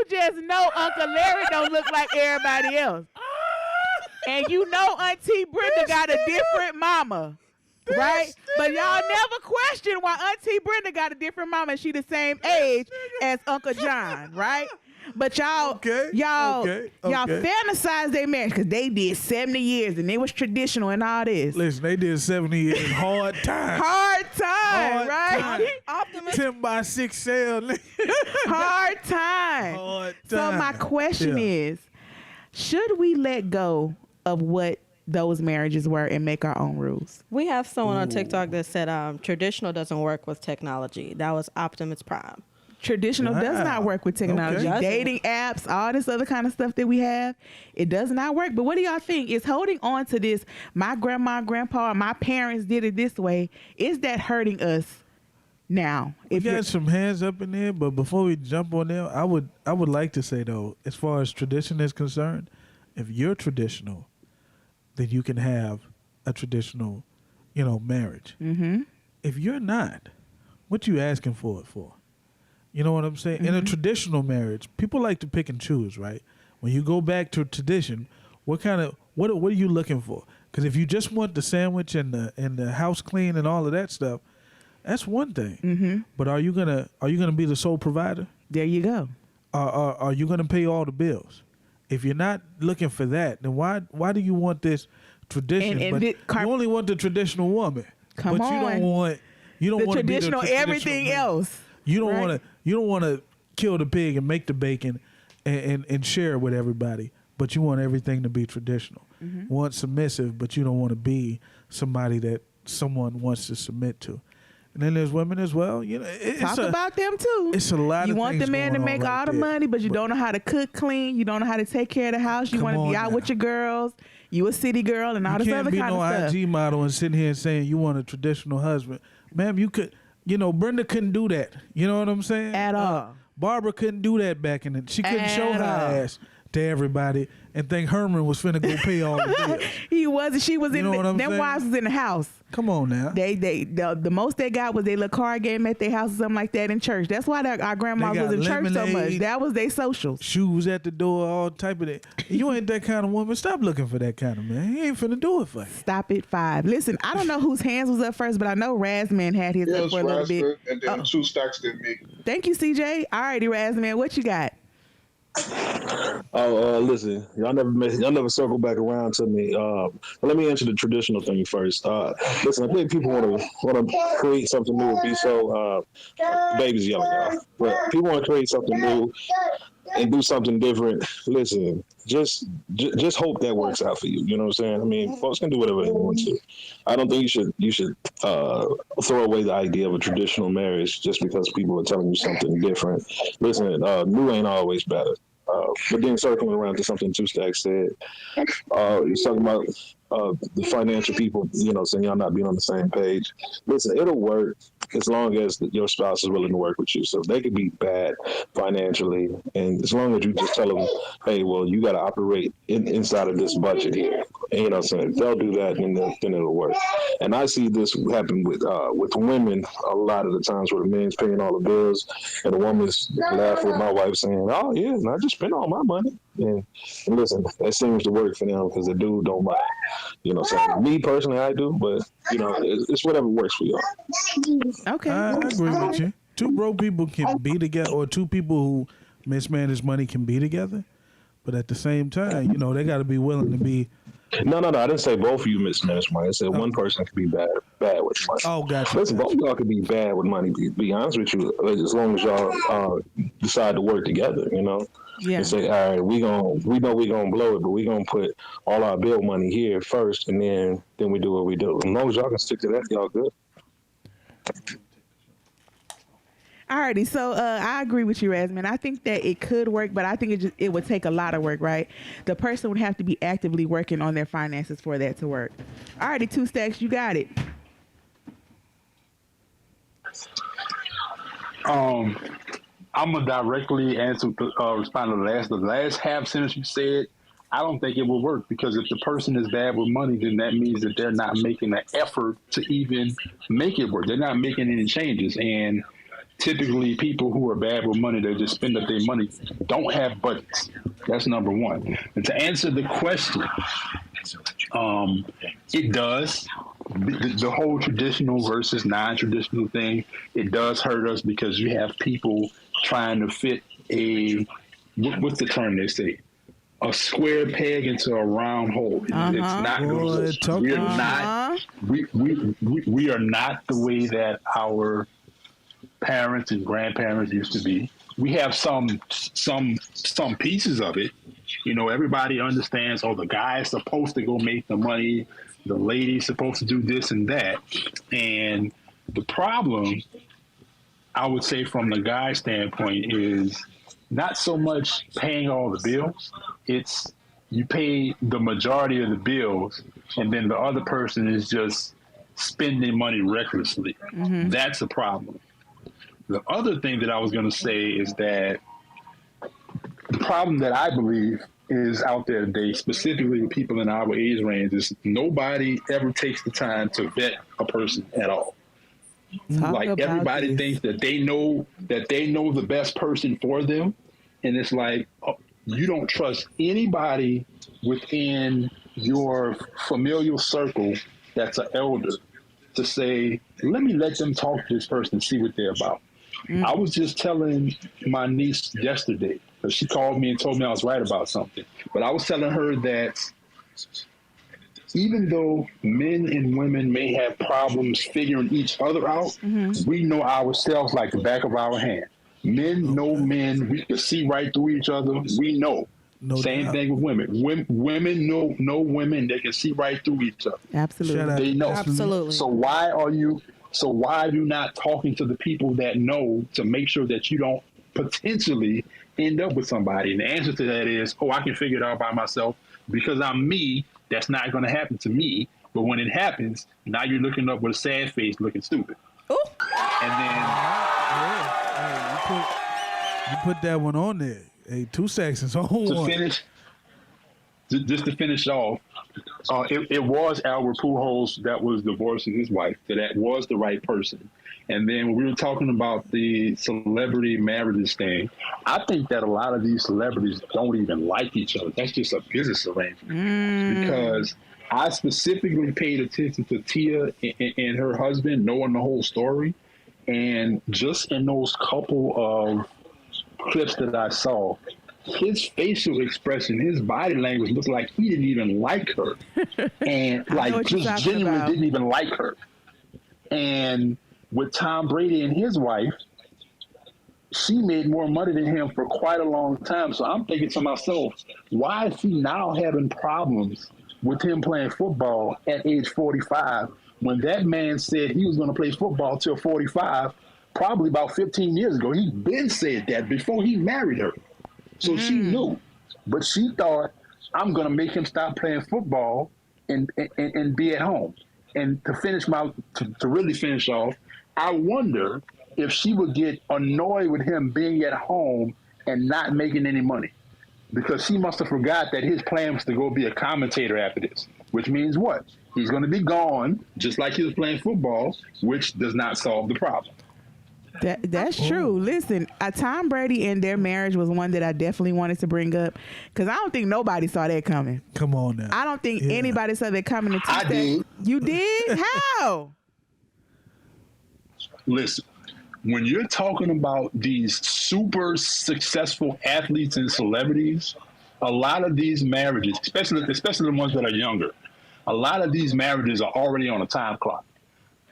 just know Uncle Larry don't look like everybody else. And you know Auntie Brenda got a different mama. Right? But y'all never question why Auntie Brenda got a different mama and she the same age as Uncle John, right? But y'all fantasize their marriage because they did 70 years and it was traditional and all this.
Listen, they did 70 years hard time.
Hard time, right?
Optimus.
10x6 sale.
Hard time.
Hard
So
time.
my question is, should we let go of what those marriages were and make our own rules?
We have someone on TikTok that said traditional doesn't work with technology. That was Optimus Prime.
Traditional does not work with technology.
Okay.
Dating apps, all this other kind of stuff that we have, it does not work. But what do y'all think? Is holding on to this, my grandma, grandpa, my parents did it this way, is that hurting us now?
We got some hands up in there, but before we jump on there, I would like to say, though, as far as tradition is concerned, if you're traditional, then you can have a traditional, marriage. Mm-hmm. If you're not, what you asking for it for? You know what I'm saying? Mm-hmm. In a traditional marriage, people like to pick and choose, right? When you go back to tradition, what are you looking for? Because if you just want the sandwich and the house clean and all of that stuff, that's one thing. Mm-hmm. But are you gonna be the sole provider?
There you go.
Are you gonna pay all the bills? If you're not looking for that, then why do you want this tradition? You only want the traditional woman.
You don't
want the
traditional everything else.
You don't want to kill the pig and make the bacon and share it with everybody, but you want everything to be traditional. Mm-hmm. You want submissive, but you don't want to be somebody that someone wants to submit to. And then there's women as well.
Talk about them too.
It's a lot.
You want the man to make all the money, but you don't know how to cook clean. You don't know how to take care of the house. You want to be out with your girls. You a city girl and all this other kind of stuff. You can't
be no IG model and sitting here saying you want a traditional husband, ma'am. You could. Brenda couldn't do that. You know what I'm saying?
At all.
Barbara couldn't do that back in the. She couldn't show her ass to everybody and think Herman was finna go pay all the bills.
He wasn't. She was in. Them wives was in the house.
Come on now.
The most they got was their little card game at their house or something like that in church. That's why our grandmas was in church so much. That was their socials.
Shoes at the door, all type of that. You ain't that kind of woman. Stop looking for that kind of man. He ain't finna do it for you.
Stop it, 5. Listen, I don't know whose hands was up first, but I know Razman had his up for a little bit.
And then 2 stacks did me.
Thank you, CJ. All righty, Razman, what you got?
Listen, y'all never circle back around to me. Let me answer the traditional thing first. Listen, I think people want to create something new and be so baby's yelling out. But people want to create something new and do something different. Listen, just hope that works out for you. You know what I'm saying? I mean, folks can do whatever they want to. I don't think you should throw away the idea of a traditional marriage just because people are telling you something different. Listen, new ain't always better. But then circling around to something Two Stacks said, he's talking about the financial people, saying y'all not being on the same page. Listen, it'll work as long as your spouse is willing to work with you. So they could be bad financially, and as long as you just tell them, hey, well, you got to operate inside of this budget here. And, if they'll do that, then it'll work. And I see this happen with women a lot of the times where the man's paying all the bills, and the woman's laughing with my wife saying, oh, yeah, I just spent all my money. And listen, that seems to work for them because the dude don't mind. So me personally, I do, but it's whatever works for y'all.
Okay,
I agree with you. 2 broke people can be together, or 2 people who mismanage money can be together, but at the same time, they got to be willing to be.
No, I didn't say both of you mismanage money. I said one person could be bad with money.
Oh, gotcha.
Listen, both of y'all could be bad with money. Be honest with you, as long as y'all decide to work together.
Yeah.
And say, all right, we know we're gonna blow it, but we're gonna put all our bill money here first, and then we do what we do. As long as y'all can stick to that, y'all good.
Alrighty, so I agree with you, Rasmin. I think that it could work, but I think it would take a lot of work, right? The person would have to be actively working on their finances for that to work. Alrighty, 2 Stacks, you got it.
I'm gonna directly answer, respond to the last half sentence you said. I don't think it will work because if the person is bad with money, then that means that they're not making an effort to even make it work. They're not making any changes. And typically people who are bad with money, they just spend up their money, don't have budgets. That's number one. And to answer the question, it does. The whole traditional versus non-traditional thing, it does hurt us because you have people trying to fit what's the term they say? A square peg into a round hole. It's not good. We are not the way that our parents and grandparents used to be. We have some pieces of it. You know, everybody understands, the guy is supposed to go make the money, the lady's supposed to do this and that. And the problem, I would say from the guy's standpoint, is not so much paying all the bills. It's you pay the majority of the bills, and then the other person is just spending money recklessly. Mm-hmm. That's a problem. The other thing that I was going to say is that the problem that I believe is out there today, specifically with people in our age range, is nobody ever takes the time to vet a person at all. Like everybody thinks that they know the best person for them, and it's like you don't trust anybody within your familial circle that's an elder to say, let them talk to this person and see what they're about. I was just telling my niece yesterday, because she called me and told me I was right about something, but I was telling her that even though men and women may have problems figuring each other out, we know ourselves like the back of our hand. Men know men. We can see right through each other. We know. No Same doubt. Thing with women. Women know women. They can see right through each other.
Absolutely.
They know.
Absolutely.
So why are you not talking to the people that know to make sure that you don't potentially end up with somebody? And the answer to that is, I can figure it out by myself because I'm me. That's not going to happen to me. But when it happens, now you're looking up with a sad face, looking stupid.
Ooh.
And then
you put that one on there. Hey, 2 Stacks on one.
Just to finish off, it was Albert Pujols that was divorcing his wife. That was the right person. And then when we were talking about the celebrity marriages thing, I think that a lot of these celebrities don't even like each other. That's just a business arrangement. Because I specifically paid attention to Tia and her husband, knowing the whole story. And just in those couple of clips that I saw, his facial expression, his body language looked like he didn't even like her. And just genuinely didn't even like her. And with Tom Brady and his wife, she made more money than him for quite a long time. So I'm thinking to myself, why is he now having problems with him playing football at age 45 when that man said he was going to play football till 45, probably about 15 years ago? He been said that before he married her. So she knew, but she thought, I'm going to make him stop playing football and be at home. And to really finish off, I wonder if she would get annoyed with him being at home and not making any money, because she must have forgot that his plan was to go be a commentator after this, which means what? He's going to be gone, just like he was playing football, which does not solve the problem.
That's true. Listen, Tom Brady and their marriage was one that I definitely wanted to bring up because I don't think nobody saw that coming.
Come on now.
I don't think anybody saw that coming.
I did.
You did? How?
Listen, when you're talking about these super successful athletes and celebrities, a lot of these marriages, especially the ones that are younger, a lot of these marriages are already on a time clock.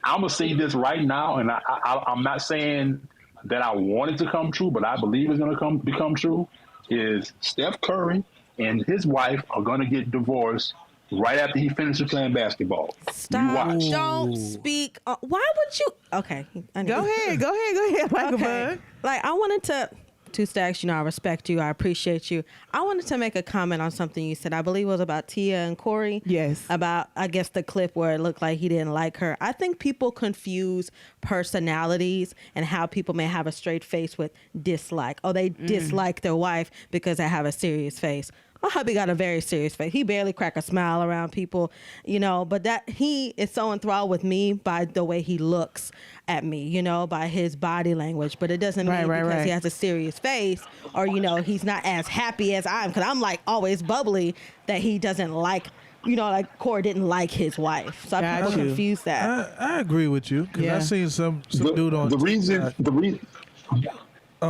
I'm going to say this right now, and I'm not saying that I want it to come true, but I believe it's going to become true, is Steph Curry and his wife are going to get divorced right after he finishes playing basketball.
Stop.
You watch.
Don't speak. Why would you? Okay.
Go ahead, Michael Bud.
Like, I wanted to. Two Stacks, you know, I respect you. I appreciate you. I wanted to make a comment on something you said. I believe it was about Tia and Corey.
Yes.
About, I guess, the clip where it looked like he didn't like her. I think people confuse personalities and how people may have a straight face with dislike. Oh, they dislike their wife because they have a serious face. My hubby got a very serious face. He barely crack a smile around people, you know, but that he is so enthralled with me by the way he looks at me, you know, by his body language. But it doesn't mean because he has a serious face or, you know, he's not as happy as I am. Because I'm like always bubbly that he doesn't like, you know, like Corey didn't like his wife. So people confuse that.
I agree with you because I seen some dude on
the reason.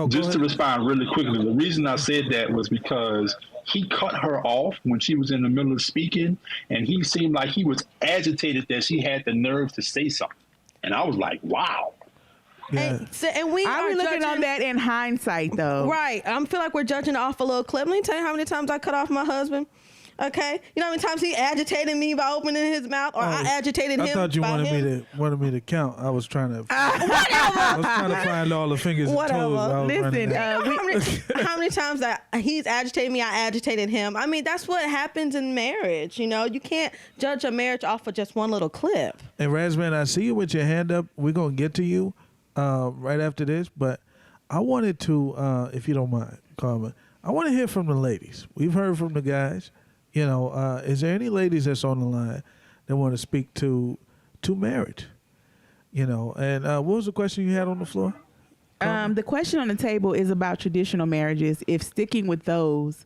Just to respond really quickly, the reason I said that was because he cut her off when she was in the middle of speaking, and he seemed like he was agitated that she had the nerve to say something. And I was like, wow.
Yeah. And we are
looking on that in hindsight, though.
Right. I feel like we're judging off a little clip. Let me tell you how many times I cut off my husband. Okay, you know how many times he agitated me by opening his mouth, or I agitated him.
I thought you wanted me to count. I was trying to. I was trying to find all the fingers and toes.
Listen,
how many times that he's agitated me, I agitated him. I mean, that's what happens in marriage. You know, you can't judge a marriage off of just one little clip.
And Razman, I see you with your hand up. We're gonna get to you right after this, but I wanted to, if you don't mind, Carmen, I want to hear from the ladies. We've heard from the guys. You know, is there any ladies that's on the line that want to speak to marriage? You know, and what was the question you had on the floor?
The question on the table is about traditional marriages. If sticking with those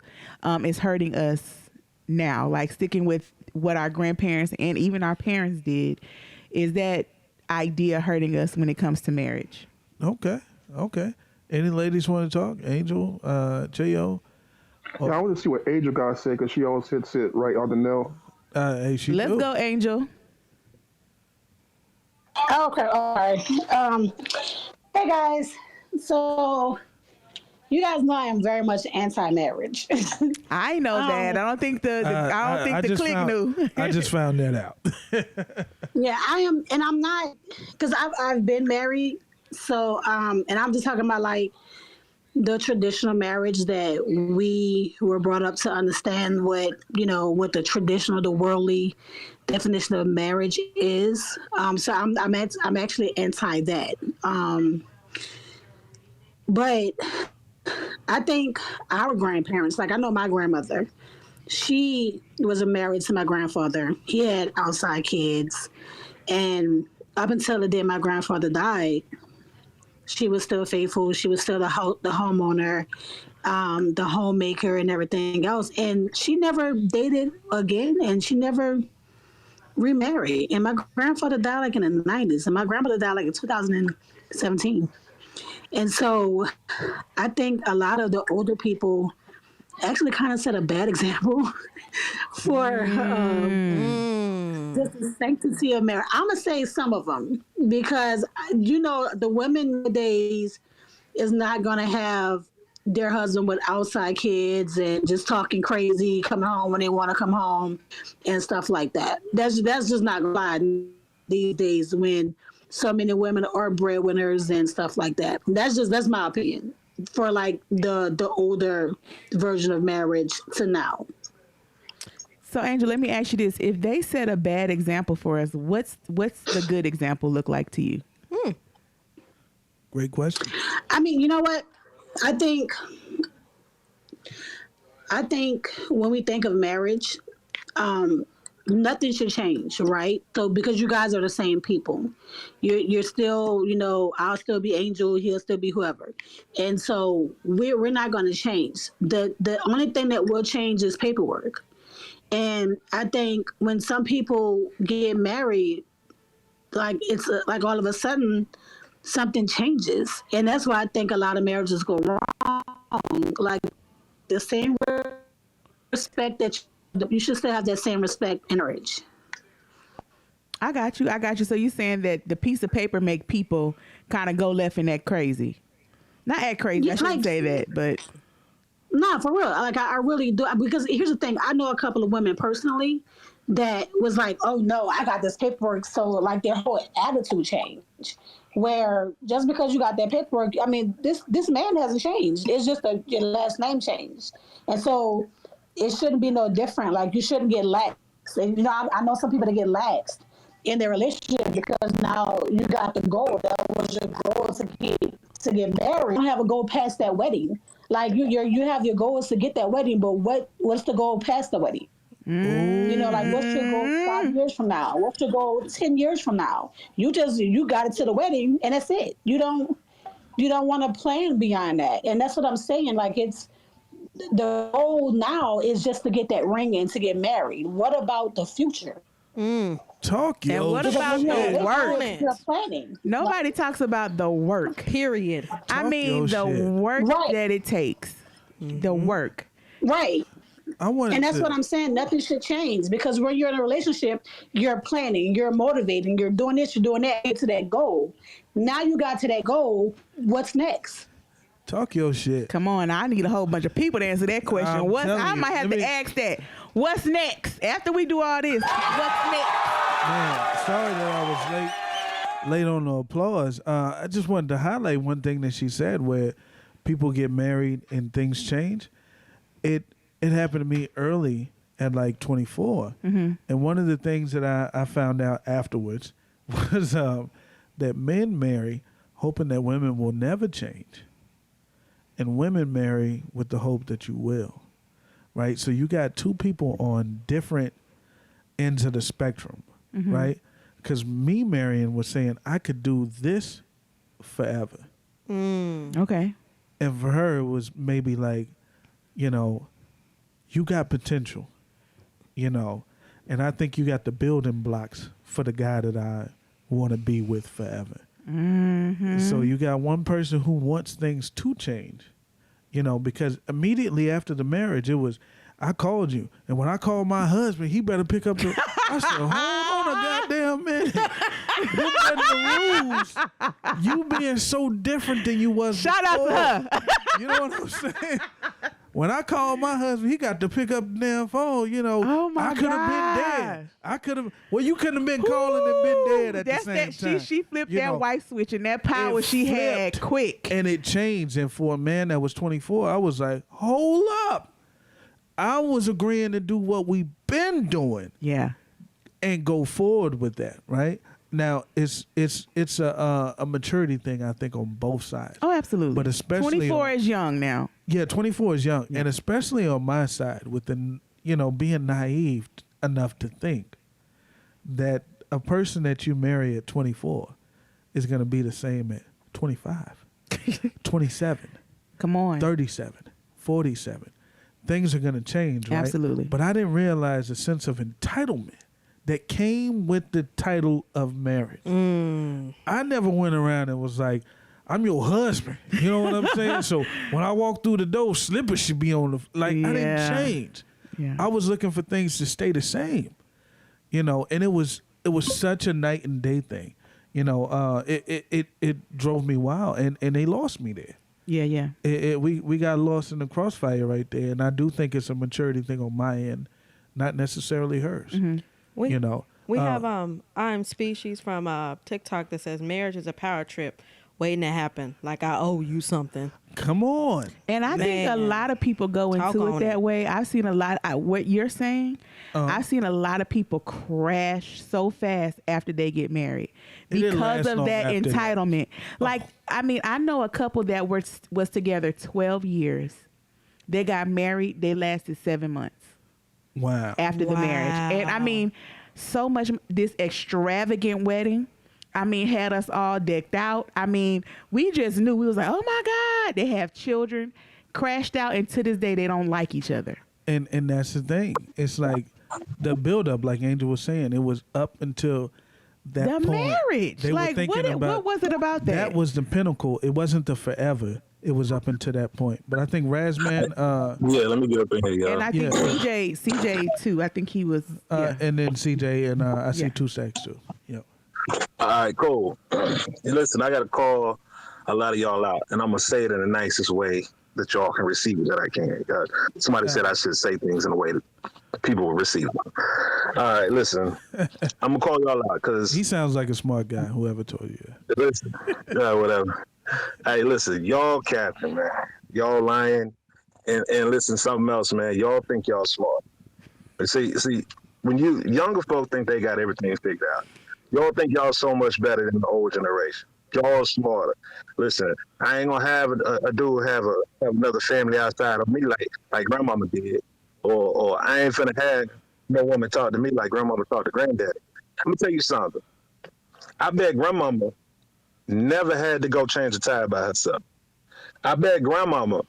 is hurting us now, like sticking with what our grandparents and even our parents did, is that idea hurting us when it comes to marriage?
Okay. Any ladies want to talk? Angel, J.O.?
Yeah, I want to see what Angel got to say because she always hits it right on the nail.
Let's go, Angel.
Okay, all right. Hey guys, so you guys know I am very much anti-marriage.
I know that. I don't think the clique knew.
I just found that out.
Yeah, I am, and I'm not, because I've been married. So, and I'm just talking about like the traditional marriage that we were brought up to understand what the traditional, the worldly definition of marriage is. So I'm actually anti that. But I think our grandparents, like I know my grandmother, she was married to my grandfather. He had outside kids. And up until the day my grandfather died, she was still faithful. She was still the homeowner, the homemaker and everything else. And she never dated again, and she never remarried. And my grandfather died like in the 90s, and my grandmother died like in 2017. And so I think a lot of the older people actually kind of set a bad example for just the sanctity of marriage. I'm going to say some of them because, the women nowadays is not going to have their husband with outside kids and just talking crazy, coming home when they want to come home and stuff like that. That's just not going to fly these days when so many women are breadwinners and stuff like that. That's my opinion for like the older version of marriage to now.
So, Angel, let me ask you this: if they set a bad example for us, what's the good example look like to you?
Great question.
I mean, you know what? I think when we think of marriage, nothing should change, right? So because you guys are the same people, you're still, I'll still be Angel, he'll still be whoever, and so we're not going to change. The only thing that will change is paperwork. And I think when some people get married, like it's like all of a sudden something changes, and that's why I think a lot of marriages go wrong. Like the same respect that you should still have that same respect in marriage.
I got you. So you saying that the piece of paper make people kind of go left and act crazy? Not act crazy.
Yeah,
I shouldn't say that, but.
No, for real. Like I really do, because here's the thing. I know a couple of women personally that was like, oh no, I got this paperwork. So like their whole attitude changed. Where just because you got that paperwork, I mean, this man hasn't changed. It's just your last name changed. And so it shouldn't be no different. Like you shouldn't get lax. And I know some people that get laxed in their relationship because now you got the goal. That was your goal to get married. You don't have a goal past that wedding. Like you have your goals to get that wedding, but what's the goal past the wedding? Like what's your goal 5 years from now? What's your goal 10 years from now? You got it to the wedding and that's it. You don't want to plan beyond that. And that's what I'm saying. Like it's the goal now is just to get that ring and to get married. What about the future?
Talk your
And what about the work?
You're planning.
Nobody talks about the work.
Period.
I mean the work that it takes. The work.
Right. And that's what I'm saying. Nothing should change because when you're in a relationship, you're planning, you're motivating, you're doing this, you're doing that, get to that goal. Now you got to that goal. What's next?
Talk your shit.
Come on, I need a whole bunch of people to answer that question. I might have to ask that. What's next? After we do all this, what's next?
Man, sorry that I was late on the applause. I just wanted to highlight one thing that she said where people get married and things change. It happened to me early at like 24. Mm-hmm. And one of the things that I found out afterwards was that men marry hoping that women will never change. And women marry with the hope that you will, right? So you got two people on different ends of the spectrum, right? Because me marrying was saying I could do this forever.
Okay.
And for her, it was maybe like, you got potential, and I think you got the building blocks for the guy that I want to be with forever. Mm-hmm. So you got one person who wants things to change, because immediately after the marriage, it was, I called you. And when I called my husband, he better pick up the, I said, hold on a goddamn minute. Them the rules. You being so different than you was
Shout
before.
out to her.
You know what I'm saying? When I called my husband, he got to pick up the damn phone.
Oh my
I could have been dead. I could have. Well, you couldn't have been calling and been dead at the same time.
She flipped that white switch and that power she had quick.
And it changed. And for a man that was 24, I was like, hold up. I was agreeing to do what we've been doing.
Yeah.
And go forward with that, right? Now it's a maturity thing, I think, on both sides.
Oh, absolutely.
But especially
24 is young now.
Yeah, 24 is young, and especially on my side, with the being naive enough to think that a person that you marry at 24 is going to be the same at 25, 27,
come on,
37, 47. Things are going to change, right?
Absolutely.
But I didn't realize the sense of entitlement that came with the title of marriage. I never went around and was like, I'm your husband. You know what I'm saying? So when I walk through the door, slippers should be on the, I didn't change. Yeah. I was looking for things to stay the same, and it was such a night and day thing. It drove me wild, and they lost me there.
Yeah.
We got lost in the crossfire right there, and I do think it's a maturity thing on my end, not necessarily hers.
Mm-hmm. We have I'm Species from TikTok that says marriage is a power trip waiting to happen. Like I owe you something.
Come on.
And I think a lot of people go into it that way. I've seen a lot. What you're saying, I've seen a lot of people crash so fast after they get married because of that entitlement. Like, I mean, I know a couple that was together 12 years. They got married. They lasted 7 months.
Wow.
After the marriage. And I mean, so much, this extravagant wedding, I mean, had us all decked out. I mean, we just knew. We was like, oh my God, they have children, crashed out, and to this day, they don't like each other.
And that's the thing. It's like the buildup, like Angel was saying, it was up until that
the
point.
Marriage.
They
like,
were thinking
what was it about that?
That was the pinnacle. It wasn't the forever. It was up until that point. But I think Razman.
Yeah, let me get up in here, y'all.
And I think CJ too. I think he was.
And then CJ and I see 2 Stacks too. Yep.
All right, cool. Listen, I got to call a lot of y'all out, and I'm going to say it in the nicest way that y'all can receive it that I can. Somebody said I should say things in a way that people will receive them. All right, listen. I'm gonna call y'all out because
He sounds like a smart guy. Whoever told you that.
listen. Whatever. Hey, listen, y'all capping, man. Y'all lying, and listen, something else, man. Y'all think y'all smart. See, when you younger folk think they got everything figured out, y'all think y'all so much better than the old generation. Y'all smarter. Listen, I ain't gonna have a dude have another family outside of me like grandmama did, or I ain't finna have no woman talk to me like grandmama talked to granddaddy. Let me tell you something. I bet grandmama never had to go change a tire by herself. I bet grandmama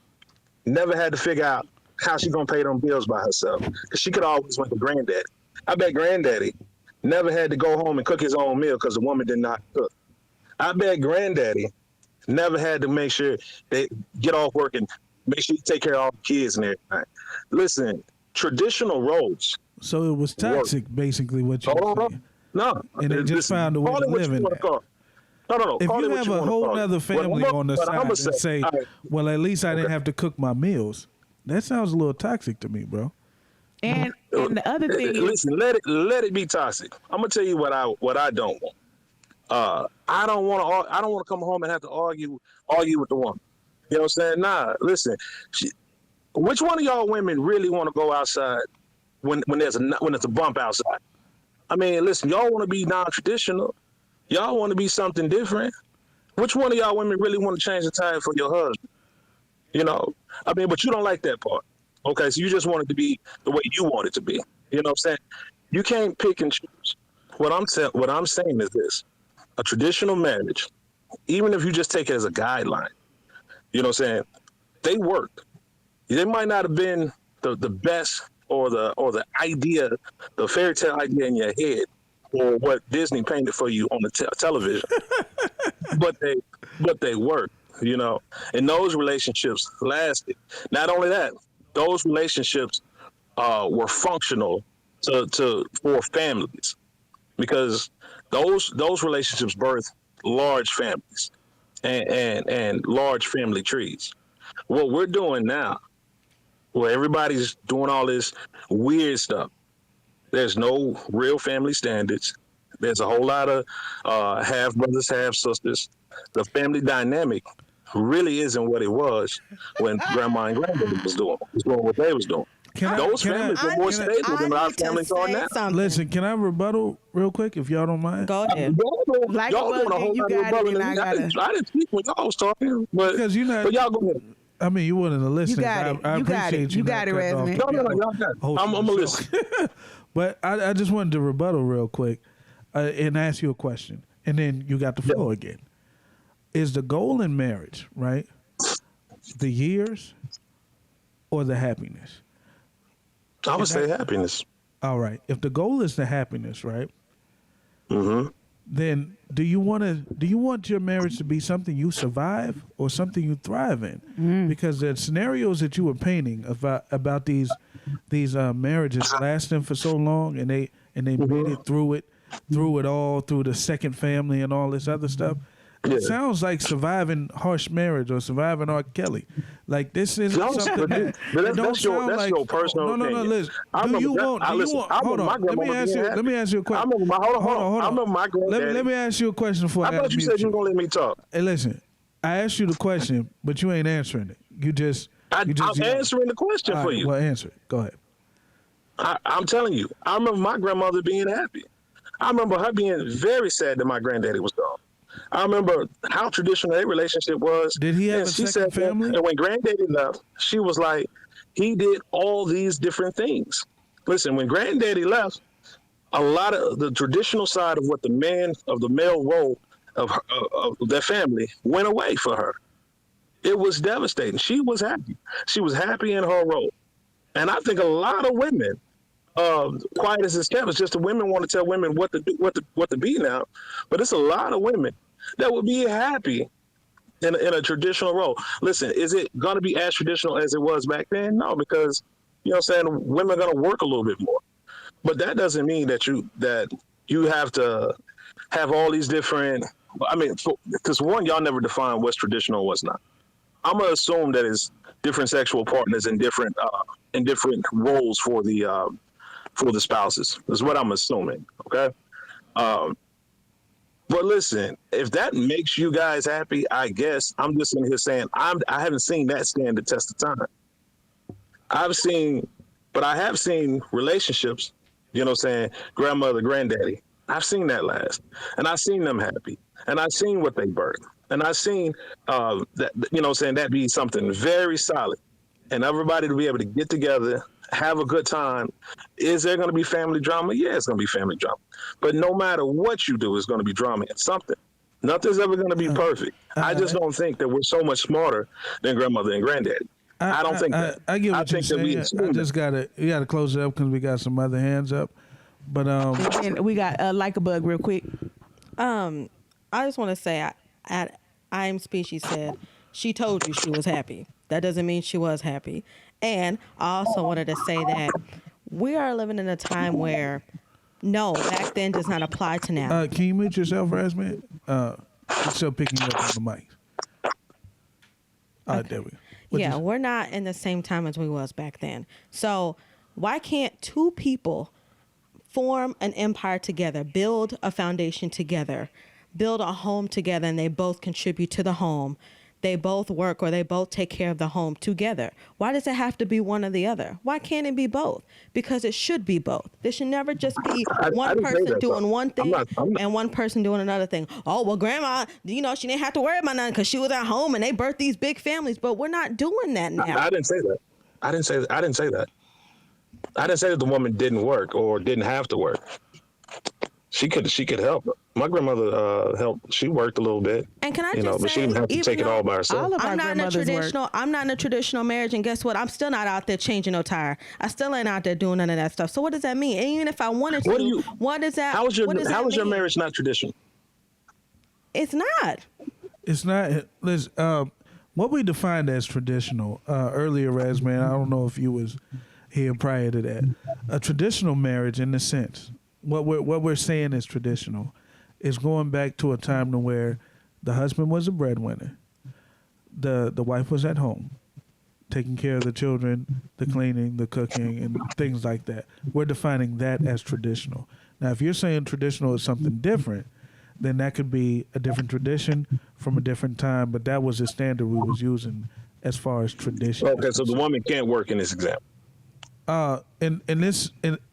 never had to figure out how she gonna pay them bills by herself because she could always went to granddaddy. I bet granddaddy never had to go home and cook his own meal because the woman did not cook. I bet granddaddy never had to make sure they get off work and make sure you take care of all the kids and everything. Listen, traditional roles.
So it was toxic, basically, what you were saying.
No,
and they just found a way to live in that.
No.
If you have a whole other family on the side and say, well, at least I didn't have to cook my meals, that sounds a little toxic to me, bro.
And the other thing is,
listen, let it be toxic. I'm gonna tell you what I don't want. I don't want to come home and have to argue with the woman. You know what I'm saying? Nah, listen. Which one of y'all women really want to go outside when there's a bump outside? I mean, listen, y'all want to be non-traditional. Y'all want to be something different. Which one of y'all women really want to change the tire for your husband? You know, I mean, but you don't like that part. Okay, so you just want it to be the way you want it to be. You know what I'm saying? You can't pick and choose. What I'm saying is this: a traditional marriage, even if you just take it as a guideline, you know what I'm saying? They worked. They might not have been the best or the idea, the fairy tale idea in your head, or what Disney painted for you on the television, but they worked, you know, and those relationships lasted. Not only that, those relationships were functional for families because those relationships birth large families and large family trees. What we're doing now, where everybody's doing all this weird stuff, there's no real family standards. There's a whole lot of half brothers, half sisters. The family dynamic really isn't what it was when grandma and granddaddy was doing what they was doing. Those families were more stable than our families are now.
Listen, can I rebuttal real quick if y'all don't mind?
Go ahead.
Y'all doing a whole lot of rebuttal. I didn't speak when y'all was talking, but y'all go ahead.
I mean, you wanted to listen. I appreciate you.
You got it, Resman.
No, y'all got it. I'm gonna listen.
But I just wanted to rebuttal real quick and ask you a question, and then you got the floor again. Is the goal in marriage, right, the years or the happiness?
I would say happiness.
All right. If the goal is the happiness, right?
Mm-hmm.
Then do you want your marriage to be something you survive or something you thrive in? Because the scenarios that you were painting about these marriages lasting for so long and they made it through it all, through the second family and all this other stuff. It sounds like surviving harsh marriage or surviving R. Kelly. Like this is something
that's your personal opinion.
No. Listen. Hold on. Let me ask you a question. Hold on. Let me ask you a question before I
thought you said you were gonna let me talk.
Hey, listen. I asked you the question, but you ain't answering it. I'm
answering the question for you.
Well, answer it. Go ahead.
I'm telling you. I remember my grandmother being happy. I remember her being very sad that my granddaddy was gone. I remember how traditional their relationship was.
Did he have a second family?
And when granddaddy left, she was like, he did all these different things. Listen, when granddaddy left, a lot of the traditional side of what the male role of their family went away for her. It was devastating. She was happy. She was happy in her role. And I think a lot of women, quiet as it's kept, it's just the women want to tell women what to do, what to be now. But it's a lot of women that would be happy in a traditional role. Listen, is it going to be as traditional as it was back then? No, because, you know what I'm saying, women are going to work a little bit more. But that doesn't mean that you have to have all these different, I mean, because one, y'all never define what's traditional and what's not. I'm going to assume that it's different sexual partners and different roles for for the spouses. Is what I'm assuming. Okay. But listen, if that makes you guys happy, I guess I'm just in here saying I haven't seen that stand the test of time. But I have seen relationships, you know what I'm saying, grandmother, granddaddy. I've seen that last. And I've seen them happy. And I've seen what they birthed. And I've seen that, you know what I'm saying, that be something very solid. And everybody to be able to get together, have a good time. Is there going to be family drama? Yeah, it's going to be family drama. But no matter what you do, it's going to be drama in something. Nothing's ever going to be perfect. I just don't think that we're so much smarter than grandmother and granddaddy. I don't think that.
I get what you're saying. I just you gotta close it up because we got some other hands up. But
and we got like a bug real quick.
I just want to say, I Am Species said she told you she was happy. That doesn't mean she was happy. And I also wanted to say that we are living in a time where no, back then does not apply to now.
Can you mute yourself, Razman? You're still picking you up on the mic.
Okay.
There we go.
Yeah, we're not in the same time as we was back then. So why can't two people form an empire together, build a foundation together, build a home together, and they both contribute to the home? They both work or they both take care of the home together. Why does it have to be one or the other? Why can't it be both? Because it should be both. There should never just be one person doing one thing and one person doing another thing. Oh, well, grandma, you know, she didn't have to worry about nothing because she was at home and they birthed these big families. But we're not doing that now.
I didn't say that. I didn't say that. I didn't say that the woman didn't work or didn't have to work. She could help. My grandmother helped. She worked a little bit.
And can I just say,
but she didn't have to take it all by herself.
I'm not in a traditional marriage, and guess what? I'm still not out there changing no tire. I still ain't out there doing none of that stuff. So what does that mean? And even if I wanted to, what is that?
How is your marriage not traditional?
It's not.
It's not. Listen, what we defined as traditional earlier, Razman, I don't know if you was here prior to that. A traditional marriage, in a sense, what we're saying is traditional, is going back to a time to where the husband was a breadwinner, the wife was at home, taking care of the children, the cleaning, the cooking, and things like that. We're defining that as traditional. Now, if you're saying traditional is something different, then that could be a different tradition from a different time, but that was the standard we was using as far as tradition.
Okay, so the woman can't work in this example.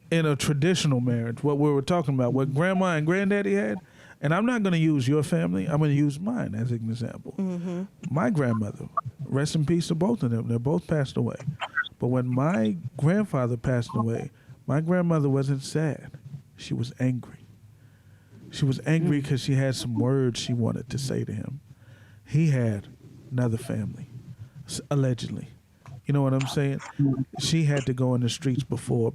In a traditional marriage, what we were talking about, what grandma and granddaddy had, and I'm not going to use your family, I'm going to use mine as an example. Mm-hmm. My grandmother, rest in peace to both of them, they're both passed away. But when my grandfather passed away, my grandmother wasn't sad. She was angry. She was angry because she had some words she wanted to say to him. He had another family, allegedly. You know what I'm saying? She had to go in the streets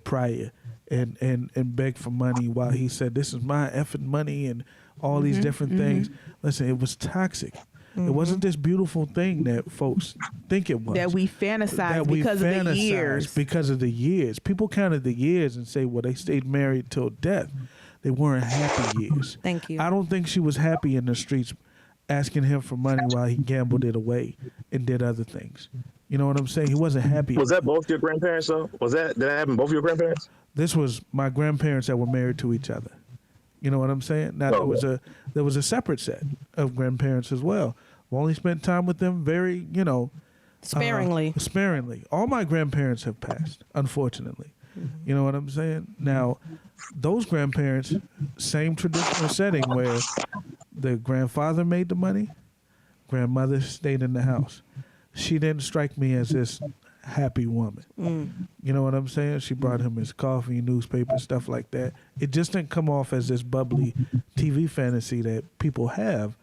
prior and beg for money while he said, this is my effing money and all these different things. Listen, it was toxic. It wasn't this beautiful thing that folks think it was.
That we fantasize because of the years.
Because of the years. People counted the years and say, well, they stayed married till death. They weren't happy years.
Thank you.
I don't think she was happy in the streets asking him for money while he gambled it away and did other things. You know what I'm saying? He wasn't happy.
Was that both your grandparents, though? Did that happen both your grandparents?
This was my grandparents that were married to each other. You know what I'm saying? Now there was a separate set of grandparents as well. We only spent time with them very,
sparingly.
Sparingly. All my grandparents have passed, unfortunately. You know what I'm saying? Now, those grandparents, same traditional setting where the grandfather made the money, grandmother stayed in the house. She didn't strike me as this happy woman. You know what I'm saying? She brought him his coffee, newspaper, stuff like that. It just didn't come off as this bubbly TV fantasy that people have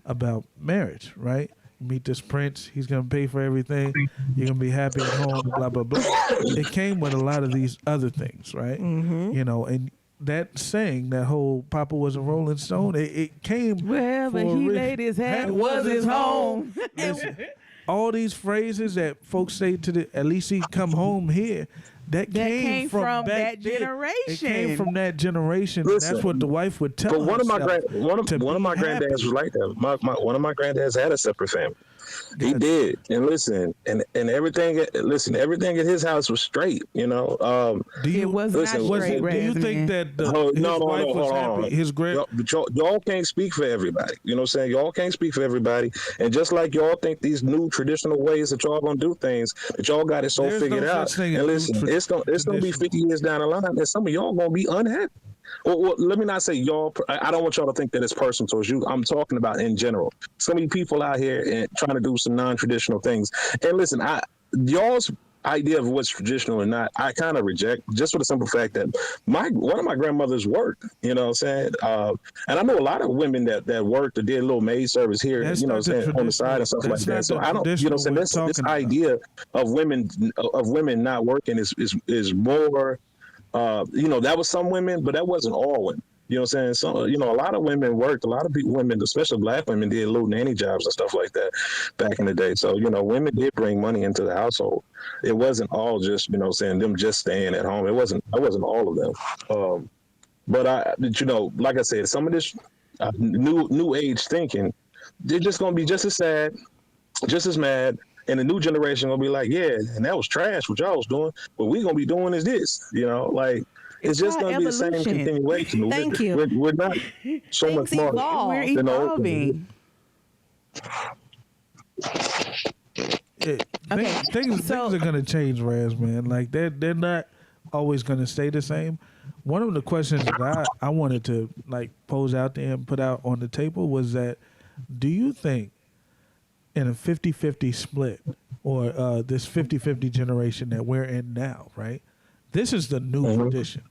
about marriage, right? You meet this prince, he's going to pay for everything, you're going to be happy at home, blah, blah, blah. It came with a lot of these other things, right? You know, and that saying, that whole Papa was a Rolling Stone, it came.
Wherever he laid his hat was his home.
Listen, all these phrases that folks say at least he come home here, that came from that generation. It came from that generation.
Listen,
that's what the wife would tell.
But one of my granddads was like that. One of my granddads had a separate family. He did. And listen, and everything. Listen, everything at his house was straight. You know.
Do you
It was
listen,
not straight,
do you think that his wife was happy? His
y'all can't speak for everybody. You know what I'm saying? Y'all can't speak for everybody. And just like y'all think these new traditional ways that y'all gonna do things, that y'all got it so figured out. And listen, it's gonna be 50 years down the line, and some of y'all gonna be unhappy. Well, let me not say y'all. I don't want y'all to think that it's personal towards you. I'm talking about in general. So many people out here and trying to do some non-traditional things. And listen, y'all's idea of what's traditional or not, I kind of reject, just for the simple fact that one of my grandmothers worked. You know what I'm saying? And I know a lot of women that worked or did a little maid service here.
That's
you know what I'm saying, on the side and stuff like that. So I don't. You know what I'm saying? This idea of women not working is more. You know, that was some women, but that wasn't all women. You know what I'm saying? So, you know, a lot of women worked. A lot of women, especially black women, did little nanny jobs and stuff like that back in the day. So, you know, women did bring money into the household. It wasn't all just, you know what I'm saying, them just staying at home. It wasn't all of them. But you know, like I said, some of this new age thinking, they're just going to be just as sad, just as mad. And the new generation gonna be like, yeah, and that was trash what y'all was doing. What we gonna be doing is this, you know, like it's just gonna be the same continuation.
Thank you.
We're not so much more.
We're evolving.
Things are gonna change, Raz, man. Like they're not always gonna stay the same. One of the questions that I wanted to like pose out there and put out on the table was that, do you think in a 50-50 split, or this 50-50 generation that we're in now, right? This is the new tradition.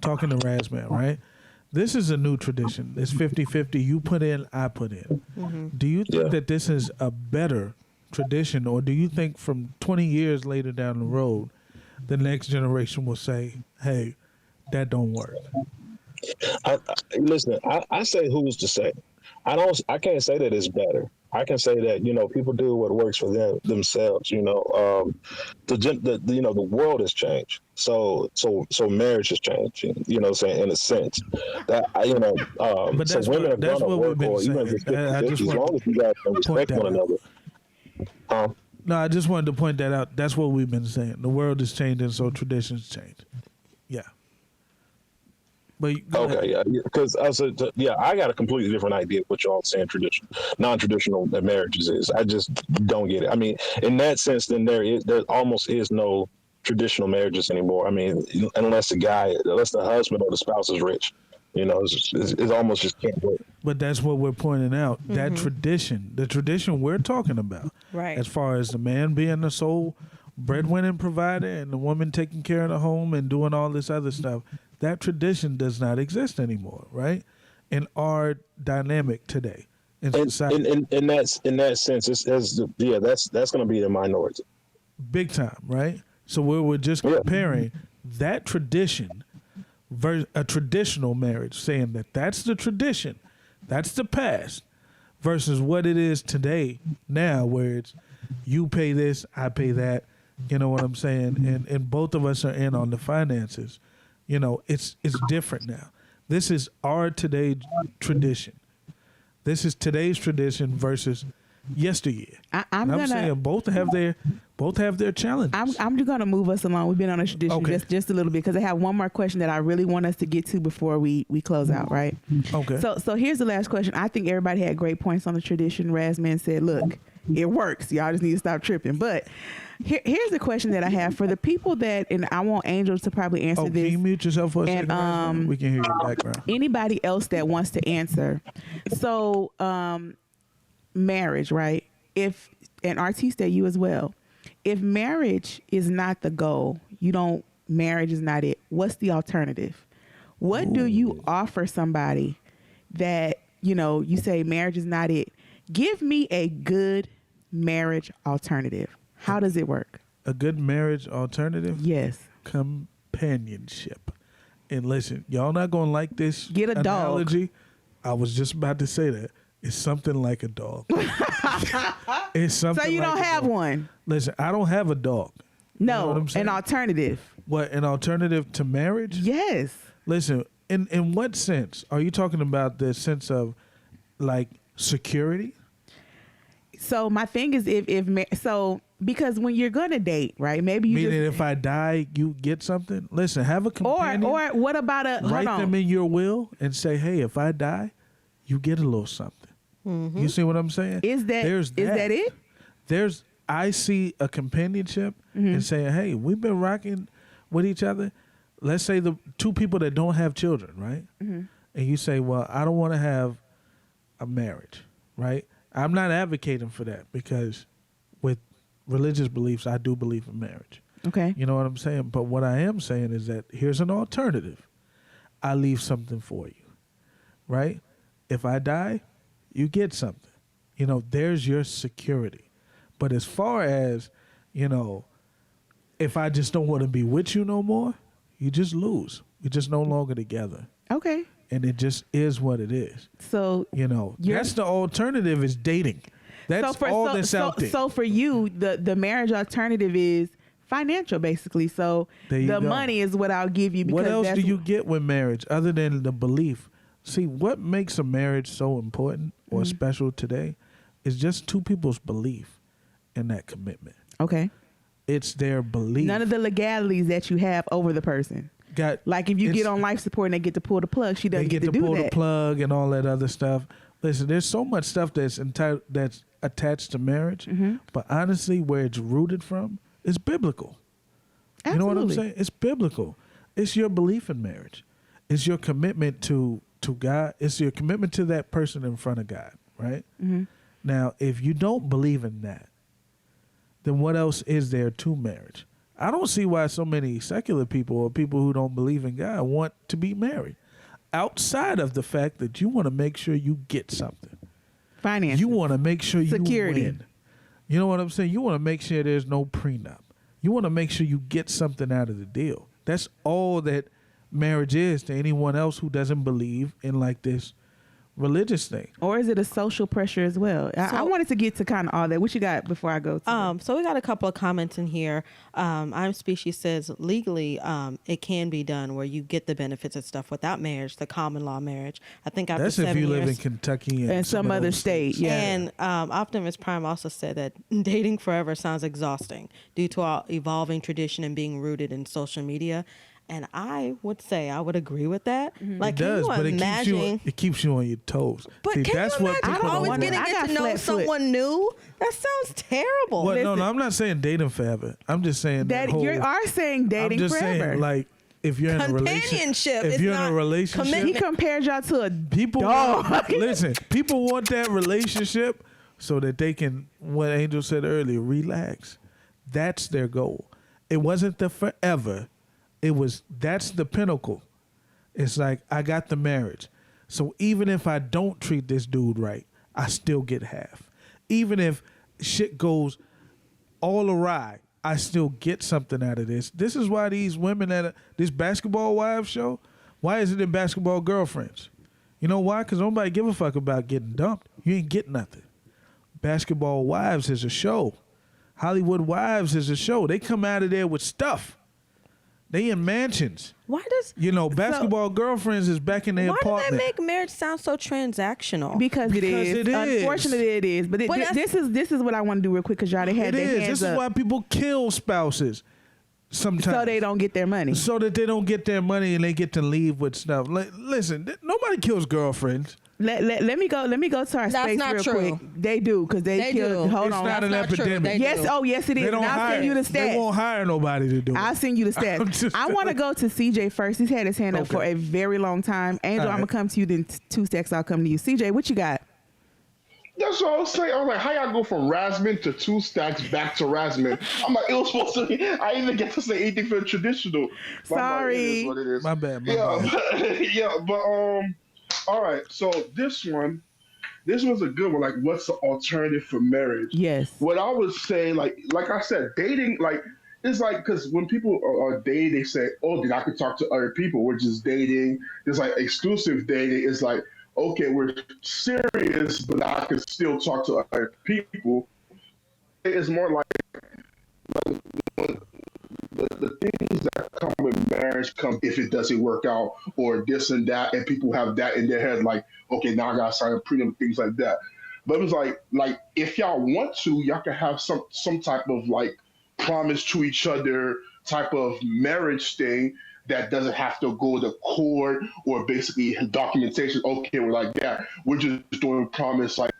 Talking to Razman, right? This is a new tradition. It's 50-50. You put in, I put in. Do you think that this is a better tradition, or do you think from 20 years later down the road, the next generation will say, hey, that don't work?
Listen, I say who's to say. I can't say that it's better. I can say that, you know, people do what works for themselves. You know, the world has changed. So marriage has changed. You know what I'm saying, in a sense that you know.
But
so women are going to work, or even if it's 50-50, as long as you guys can respect one another.
No, I just wanted to point that out. That's what we've been saying. The world is changing, so traditions change. Yeah. But
okay, because I got a completely different idea of what y'all saying non-traditional marriages is. I just don't get it. I mean, in that sense, then there almost is no traditional marriages anymore. I mean, unless the husband or the spouse is rich, you know, it's almost just can't work.
But that's what we're pointing out. That tradition, the tradition we're talking about,
right?
As far as the man being the sole breadwinning provider and the woman taking care of the home and doing all this other stuff. That tradition does not exist anymore, right? In our dynamic today in society.
In that sense, that's going to be the minority.
Big time, right? So we're just comparing that tradition versus a traditional marriage, saying that that's the tradition, that's the past, versus what it is today, now, where it's you pay this, I pay that. You know what I'm saying? And both of us are in on the finances. You know, it's different now. This is our today tradition. This is today's tradition versus yesteryear. I'm saying both have their challenges.
I'm just gonna move us along. We've been on a tradition just a little bit because I have one more question that I really want us to get to before we close out, right?
Okay.
So here's the last question. I think everybody had great points on the tradition. Razman said, look, it works. Y'all just need to stop tripping. But here's the question that I have for the people that, and I want Angel to probably answer this.
Can you mute yourself for a second? We can hear your background.
Anybody else that wants to answer. So marriage, right? And Artista, you as well. If marriage is not the goal, marriage is not it, what's the alternative? What do you offer somebody that, you say marriage is not it? Give me a good marriage alternative. How does it work?
A good marriage alternative?
Yes.
Companionship. And listen, y'all not going to like this
Get a
analogy.
dog.
I was just about to say that. It's something like a dog. It's something.
So you
like
don't have one?
Listen, I don't have a dog.
No,
you know what I'm saying?
An alternative.
What, an alternative to marriage?
Yes.
Listen, in what sense? Are you talking about the sense of like security?
So my thing is, because when you're gonna date, right? Maybe you
Meaning,
just,
if I die, you get something. Listen, have a companion.
or what about a
write
hold
them
on.
in your will and say, hey, if I die, you get a little something. You see what I'm saying?
Is that it?
I see a companionship and saying, hey, we've been rocking with each other. Let's say the two people that don't have children, right? And you say, well, I don't want to have a marriage, right? I'm not advocating for that because with religious beliefs, I do believe in marriage.
Okay.
You know what I'm saying? But what I am saying is that here's an alternative. I leave something for you, right? If I die, you get something. You know, there's your security. But as far as, you know, if I just don't want to be with you no more, you just lose. You're just no longer together.
Okay.
And it just is what it is.
So
You know, that's the alternative is dating. That's all that's out there.
So for you, the marriage alternative is financial, basically. So
There you
the
go.
money is what I'll give you. Because
What else
that's
do you get with marriage other than the belief? See, what makes a marriage so important or special today is just two people's belief in that commitment.
Okay.
It's their belief.
None of the legalities that you have over the person. Like if you get on life support and they get to pull the plug, she doesn't
they get to
do
pull
that.
the plug and all that other stuff. Listen, there's so much stuff that's attached to marriage, but honestly, where it's rooted from is biblical.
Absolutely.
You know what I'm saying? It's biblical. It's your belief in marriage. It's your commitment to God. It's your commitment to that person in front of God, right? Now, if you don't believe in that, then what else is there to marriage? I don't see why so many secular people or people who don't believe in God want to be married. Outside of the fact that you want to make sure you get something.
Finance.
You want to make sure you
Security.
win. You know what I'm saying? You want to make sure there's no prenup. You want to make sure you get something out of the deal. That's all that marriage is to anyone else who doesn't believe in like this religious thing.
Or is it a social pressure as well? I wanted to get to kind of all that. What you got before I go to
So we got a couple of comments in here. I'm Species says legally it can be done where you get the benefits and stuff without marriage, the common law marriage. I think after
That's
7
if you
years,
live in Kentucky and
some
of
other
those
state.
states.
Yeah.
And Optimus Prime also said that dating forever sounds exhausting due to our evolving tradition and being rooted in social media. And I would say I would agree with that. Like,
It does,
can
but
you imagine?
it keeps you on your toes.
But
See,
can
that's
you
what
imagine
people don't
always
want.
getting
I got
to know
flat foot.
someone new? That sounds terrible.
Well, no,
Listen.
I'm not saying dating forever. I'm just saying
that
whole,
you are saying dating
I'm just
forever.
saying, like, if you're in a relationship,
Companionship
if
is
you're in
not
a relationship,
he
commitment.
compared y'all to a
people
dog.
listen. People want that relationship so that they can, what Angel said earlier, relax. That's their goal. It wasn't the forever. That's the pinnacle. It's like, I got the marriage. So even if I don't treat this dude right, I still get half. Even if shit goes all awry, I still get something out of this. This is why these women at this Basketball Wives show, why is it in Basketball Girlfriends? You know why? Because nobody give a fuck about getting dumped. You ain't get nothing. Basketball Wives is a show. Hollywood Wives is a show. They come out of there with stuff. They in mansions.
Why does
Basketball Girlfriends is back in their
why
apartment.
do they make marriage sound so transactional?
Because it is.
it is.
Unfortunately, it is. But,
But
this is what I want to do real quick because y'all they had
It
their
is.
hands
This is
up
why people kill spouses sometimes.
so they don't get their money.
So that they don't get their money and they get to leave with stuff. Like, listen, nobody kills girlfriends.
Let me go to our
That's
space
not
real
true.
quick. They do because they kill.
do.
Hold
It's
on.
not an
That's not true.
epidemic.
They
Yes.
do.
Oh, yes, it is.
They don't
And I'll
hire.
send you the
They
stats.
won't hire nobody to do it.
I'll send you the
I'm
stats.
just
I want to go to CJ first. He's had his hand up for
Okay.
a very long time. Angel,
All
I'm
right.
gonna come to you. Then 2 seconds, I'll come to you. CJ, what you got?
That's what I was saying. I was like, how y'all go from Rasmus to 2 stacks back to Rasmus? I'm like, it was supposed to be, I didn't even get to say anything for the traditional. But I'm like, it
Sorry.
is what it is.
My bad.
All right. So this was a good one. Like, what's the alternative for marriage?
Yes.
What I would say, like I said, dating, like, it's like, because when people are dating, they say, oh, then I could talk to other people. We're just dating. There's like exclusive dating. It's like, okay, we're serious, but I can still talk to other people. It's more like the things that come with marriage come if it doesn't work out or this and that, and people have that in their head, like, okay, now I got to sign a prenup, things like that. But it was like if y'all want to, y'all can have some type of like promise to each other type of marriage thing that doesn't have to go to court or basically documentation. Okay, we're like that. We're just doing promise like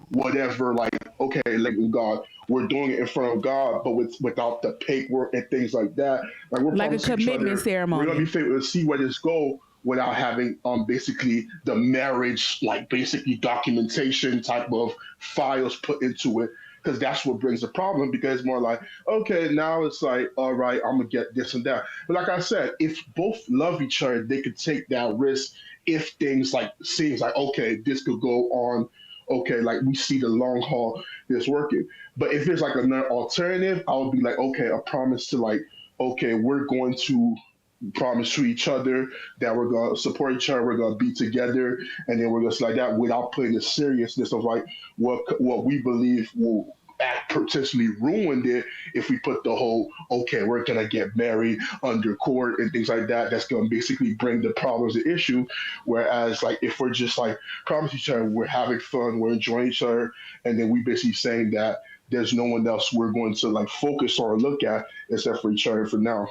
whatever, like okay, like with God, we're doing it in front of God, but without the paperwork and things like that. Like we're
Like a
promising each
commitment
other,
ceremony.
we're gonna be faithful to see where this go without having basically the marriage like basically documentation type of files put into it. Because that's what brings the problem. Because it's more like, okay, now it's like, all right, I'm gonna get this and that. But like I said, if both love each other, they could take that risk. If things like seems like, okay, this could go on, okay, like we see the long haul this working. But if there's like another alternative, I would be like, okay, a promise to like, okay, we're going to promise to each other that we're gonna support each other, we're gonna be together, and then we're gonna like that without putting the seriousness of like what we believe will potentially ruin it if we put the whole okay, we're gonna get married under court and things like that. That's gonna basically bring the problems and issue. Whereas like if we're just like promise each other, we're having fun, we're enjoying each other, and then we basically saying that there's no one else we're going to like focus or look at except for each other for now.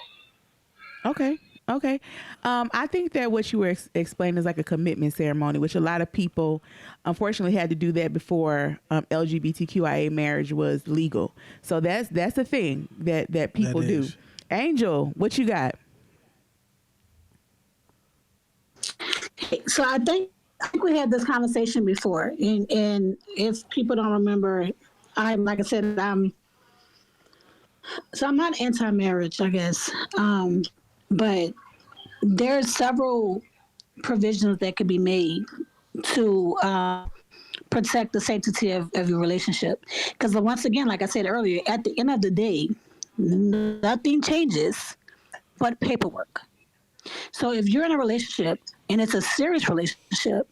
Okay. Okay. I think that what you were explaining is like a commitment ceremony, which a lot of people unfortunately had to do that before LGBTQIA marriage was legal. So that's a thing that people do. Angel, what you got?
So I think we had this conversation before, and if people don't remember, like I said, I'm not anti-marriage, I guess, but there's several provisions that could be made to protect the sanctity of your relationship. Because once again, like I said earlier, at the end of the day, nothing changes but paperwork. So if you're in a relationship and it's a serious relationship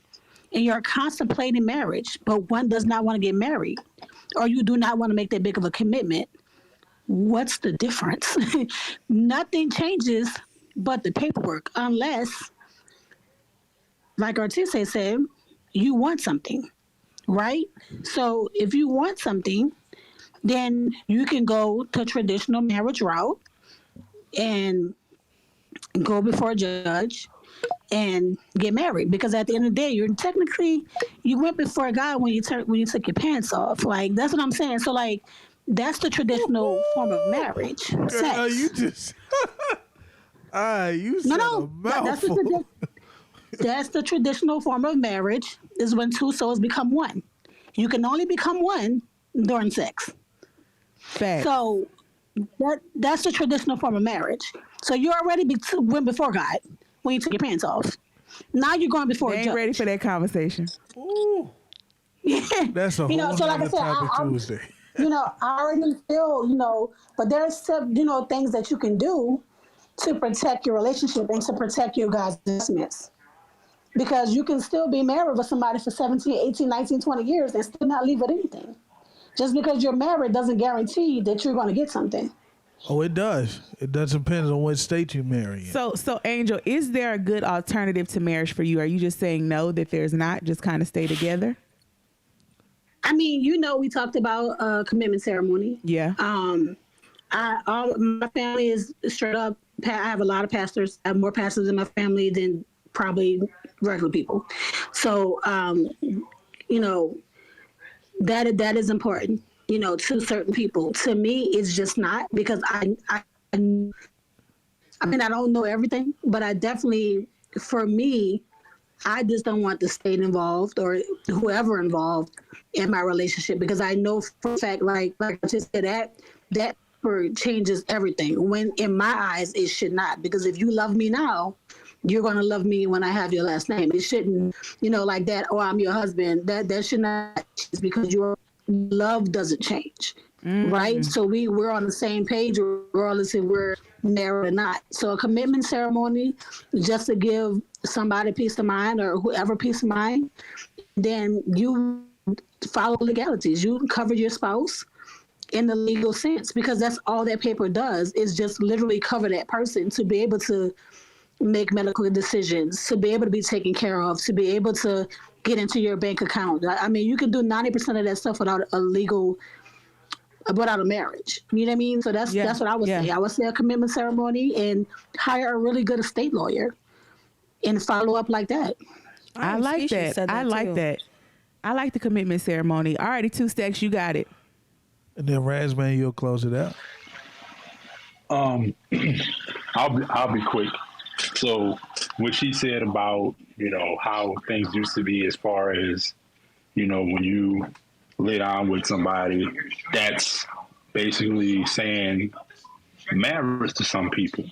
and you're contemplating marriage, but one does not want to get married, or you do not want to make that big of a commitment, what's the difference? Nothing changes but the paperwork, unless, like Artise said, you want something, right? So if you want something, then you can go the traditional marriage route and go before a judge and get married. Because at the end of the day, you went before God when you took your pants off. Like, that's what I'm saying. So like, that's the traditional form of marriage.
Girl, you just you said a mouthful.
That's the traditional form of marriage, is when two souls become one. You can only become one during sex.
Fact.
So that's the traditional form of marriage. So you already went before God when you took your pants off. Now you're going before a judge.
Ain't ready for that conversation.
Ooh.
Yeah.
That's a whole
so like I said,
topic Tuesday.
I already feel, but there's some, things that you can do to protect your relationship and to protect your God's investments. Because you can still be married with somebody for 17, 18, 19, 20 years and still not leave with anything. Just because you're married doesn't guarantee that you're going to get something.
Oh, it does. It does depend on what state you marry in.
So Angel, is there a good alternative to marriage for you? Are you just saying no, that there's not? Just kind of stay together?
I mean, we talked about a commitment ceremony.
Yeah.
My family is straight up. I have a lot of pastors. I have more pastors in my family than probably regular people. So, that is important, to certain people. To me, it's just not, because I mean, I don't know everything, but I definitely, for me, I just don't want the state involved or whoever involved in my relationship, because I know for a fact, like I just said, that changes everything. When in my eyes, it should not, because if you love me now, you're going to love me when I have your last name. It shouldn't, like that, or I'm your husband. That should not change, because your love doesn't change, right? So we're on the same page, regardless if we're married or not. So a commitment ceremony, just to give somebody peace of mind, or whoever peace of mind, then you follow legalities. You cover your spouse in the legal sense, because that's all that paper does, is just literally cover that person to be able to make medical decisions, to be able to be taken care of, to be able to get into your bank account. I mean, you can do 90% of that stuff without without a marriage. You know what I mean? So that's what I would say. I would say a commitment ceremony and hire a really good estate lawyer and follow up like that.
I like that. I like that. I like the commitment ceremony. All righty, 2 Stacks, you got it.
And then Razman, you'll close it out.
I'll be quick. So what she said about, how things used to be as far as, when you lay down with somebody, that's basically saying marriage to some people.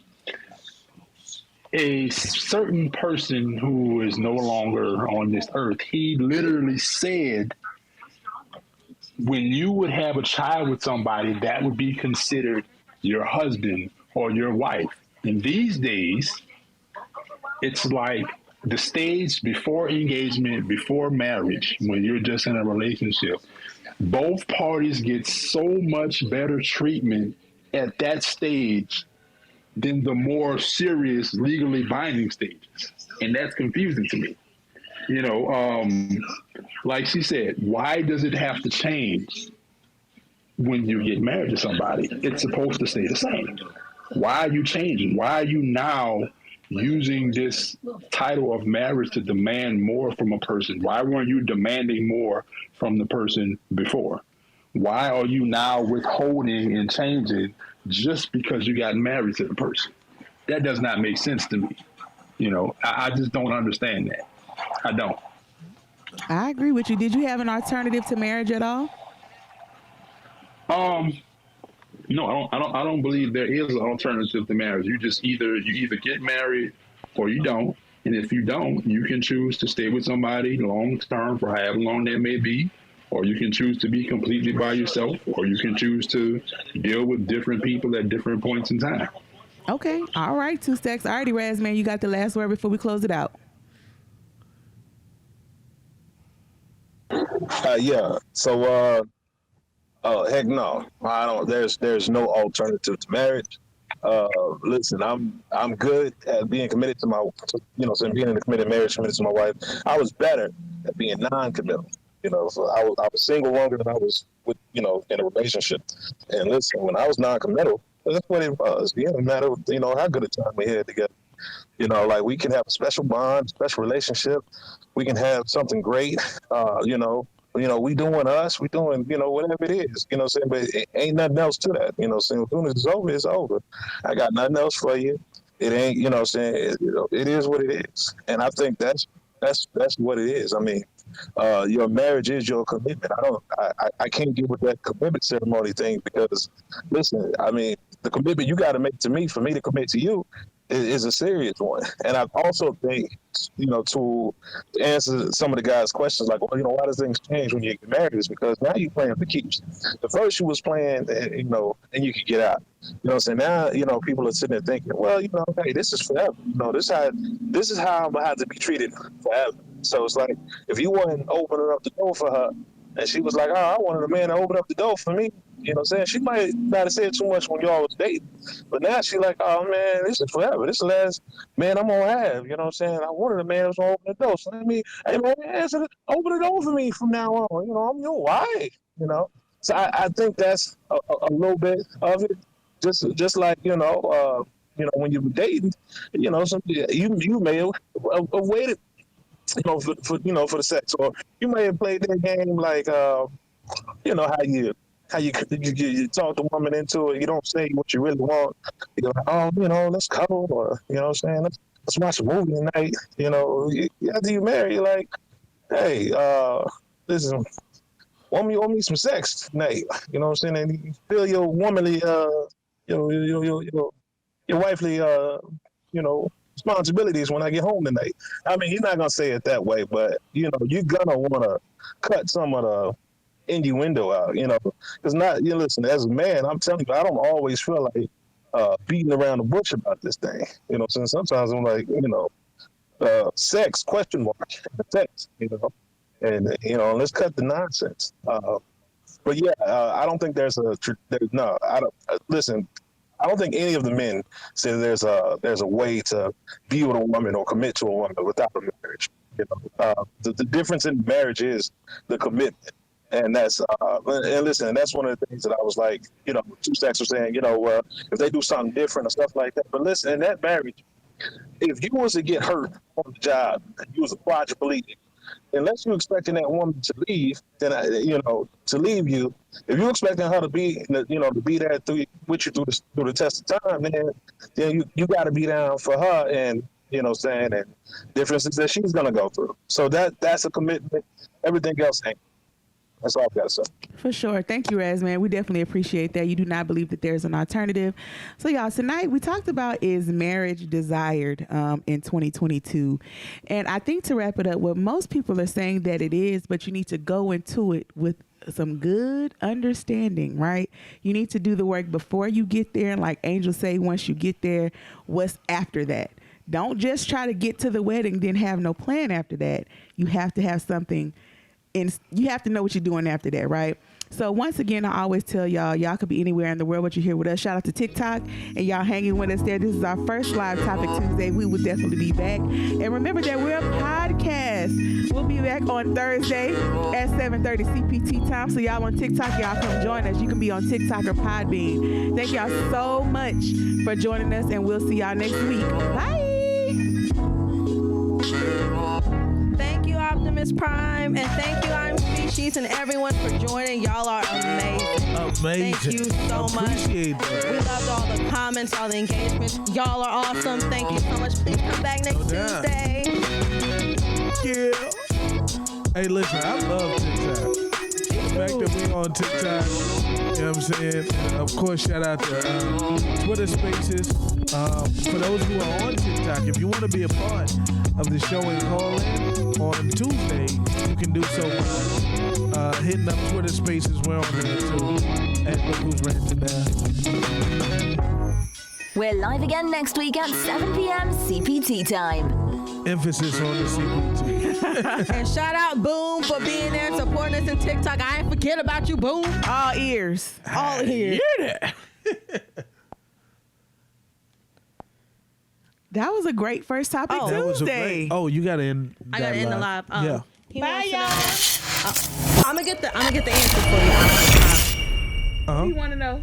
A certain person who is no longer on this earth, he literally said, when you would have a child with somebody, that would be considered your husband or your wife. And these days, it's like the stage before engagement, before marriage, when you're just in a relationship, both parties get so much better treatment at that stage than the more serious legally binding stages. And that's confusing to me. Like she said, why does it have to change when you get married to somebody? It's supposed to stay the same. Why are you changing? Why are you now using this title of marriage to demand more from a person? Why weren't you demanding more from the person before? Why are you now withholding and changing just because you got married to the person? That does not make sense to me. I just don't understand that. I don't.
I agree with you. Did you have an alternative to marriage at all?
No, I don't believe there is an alternative to marriage. You either get married or you don't. And if you don't, you can choose to stay with somebody long term for however long that may be, or you can choose to be completely by yourself, or you can choose to deal with different people at different points in time.
Okay. All right, 2 Stacks. All righty, Razman, you got the last word before we close it out.
Yeah. So, heck no. I don't. There's no alternative to marriage. Listen, I'm good at being committed to being in a committed marriage, committed to my wife. I was better at being non-committal. So I was single longer than I was in a relationship. And listen, when I was non-committal, that's what it was. It didn't matter, how good a time we had together. Like we can have a special bond, special relationship. We can have something great. We doing us. We doing, whatever it is. But it ain't nothing else to that. As soon as it's over, it's over. I got nothing else for you. It ain't. It is what it is. And I think that's what it is. I mean, your marriage is your commitment. I can't get with that commitment ceremony thing because, listen, I mean, the commitment you got to make to me for me to commit to you is a serious one. And I also think, to answer some of the guys' questions, like, well, why does things change when you get married? Is because now you're playing for keeps. The first you was playing, and you could get out. Now, people are sitting there thinking, well, hey, this is forever. This is how I'm gonna have to be treated forever. So it's like, if you wasn't opening up the door for her, and she was like, oh, I wanted a man to open up the door for me. She might not have said too much when y'all was dating, but now she like, oh man, this is forever. This is the last man I'm gonna have. I wanted a man that's gonna open the door. So hey man, open the door for me from now on. I'm your wife. So I think that's a little bit of it. Just like when you were dating, you may have waited, for the sex, or you may have played that game like, how you talk the woman into it. You don't say what you really want. You're like, let's cuddle, or let's watch a movie tonight. After you marry, you're like, hey, listen, want me some sex tonight? And you feel your womanly, your wifely, responsibilities when I get home tonight. I mean, you're not gonna say it that way, but you're gonna want to cut some of the innuendo out, because listen, as a man, I'm telling you, I don't always feel like beating around the bush about this thing. Since sometimes I'm like, sex question mark in the text, and let's cut the nonsense. But yeah, I don't think there's no. I don't listen. I don't think any of the men say there's a way to be with a woman or commit to a woman without a marriage. The difference in marriage is the commitment. And that's and listen, that's one of the things that I was like, Two Stacks was saying, if they do something different or stuff like that. But listen, in that marriage, if you was to get hurt on the job, you was a quadriplegic, unless you're expecting that woman to leave, then to leave you, if you're expecting her to be, to be there with you through the test of time, then you got to be down for her, and saying, and differences that she's gonna go through. So that's a commitment. Everything else ain't. That's all I've got to say.
For sure. Thank you, Raz, man. We definitely appreciate that. You do not believe that there's an alternative. So, y'all, tonight we talked about, is marriage desired in 2022? And I think, to wrap it up, what most people are saying that it is, but you need to go into it with some good understanding, right? You need to do the work before you get there. And like Angel say, once you get there, what's after that? Don't just try to get to the wedding, then have no plan after that. You have to have something. And you have to know what you're doing after that, right? So once again, I always tell y'all could be anywhere in the world, but you're here with us. Shout out to TikTok and y'all hanging with us there. This is our first live Topic Tuesday. We will definitely be back. And remember that we're a podcast. We'll be back on Thursday at 7:30 CPT time. So y'all on TikTok, y'all come join us. You can be on TikTok or Podbean. Thank y'all so much for joining us, and we'll see y'all next week. Bye.
Thank you, Optimus Prime, and thank you, I'm Species, and everyone for joining. Y'all are amazing. Thank you so much. We loved all the comments, all the engagement. Y'all are awesome. Thank you so much. Please come back next Tuesday.
Yeah. Hey, listen, I love TikTok. The fact that we're on TikTok, you know what I'm saying? And of course, shout out to Twitter Spaces. For those who are on TikTok, if you want to be a part of the show and call in on Tuesday, you can do so by hitting up Twitter Spaces. We're on there too. And look who's ranting now.
We're live again next week at 7 p.m. CPT time.
Emphasis on the CPT.
And shout out Boom for being there, supporting us in TikTok. I ain't forget about you, Boom.
All ears.
All ears.
Hear that?
That was a great first Topic Tuesday.
That was a great. Oh, you got to end.
I got to end the live.
Yeah.
Bye, y'all. I'm gonna get the answer for you.
What do you want to know?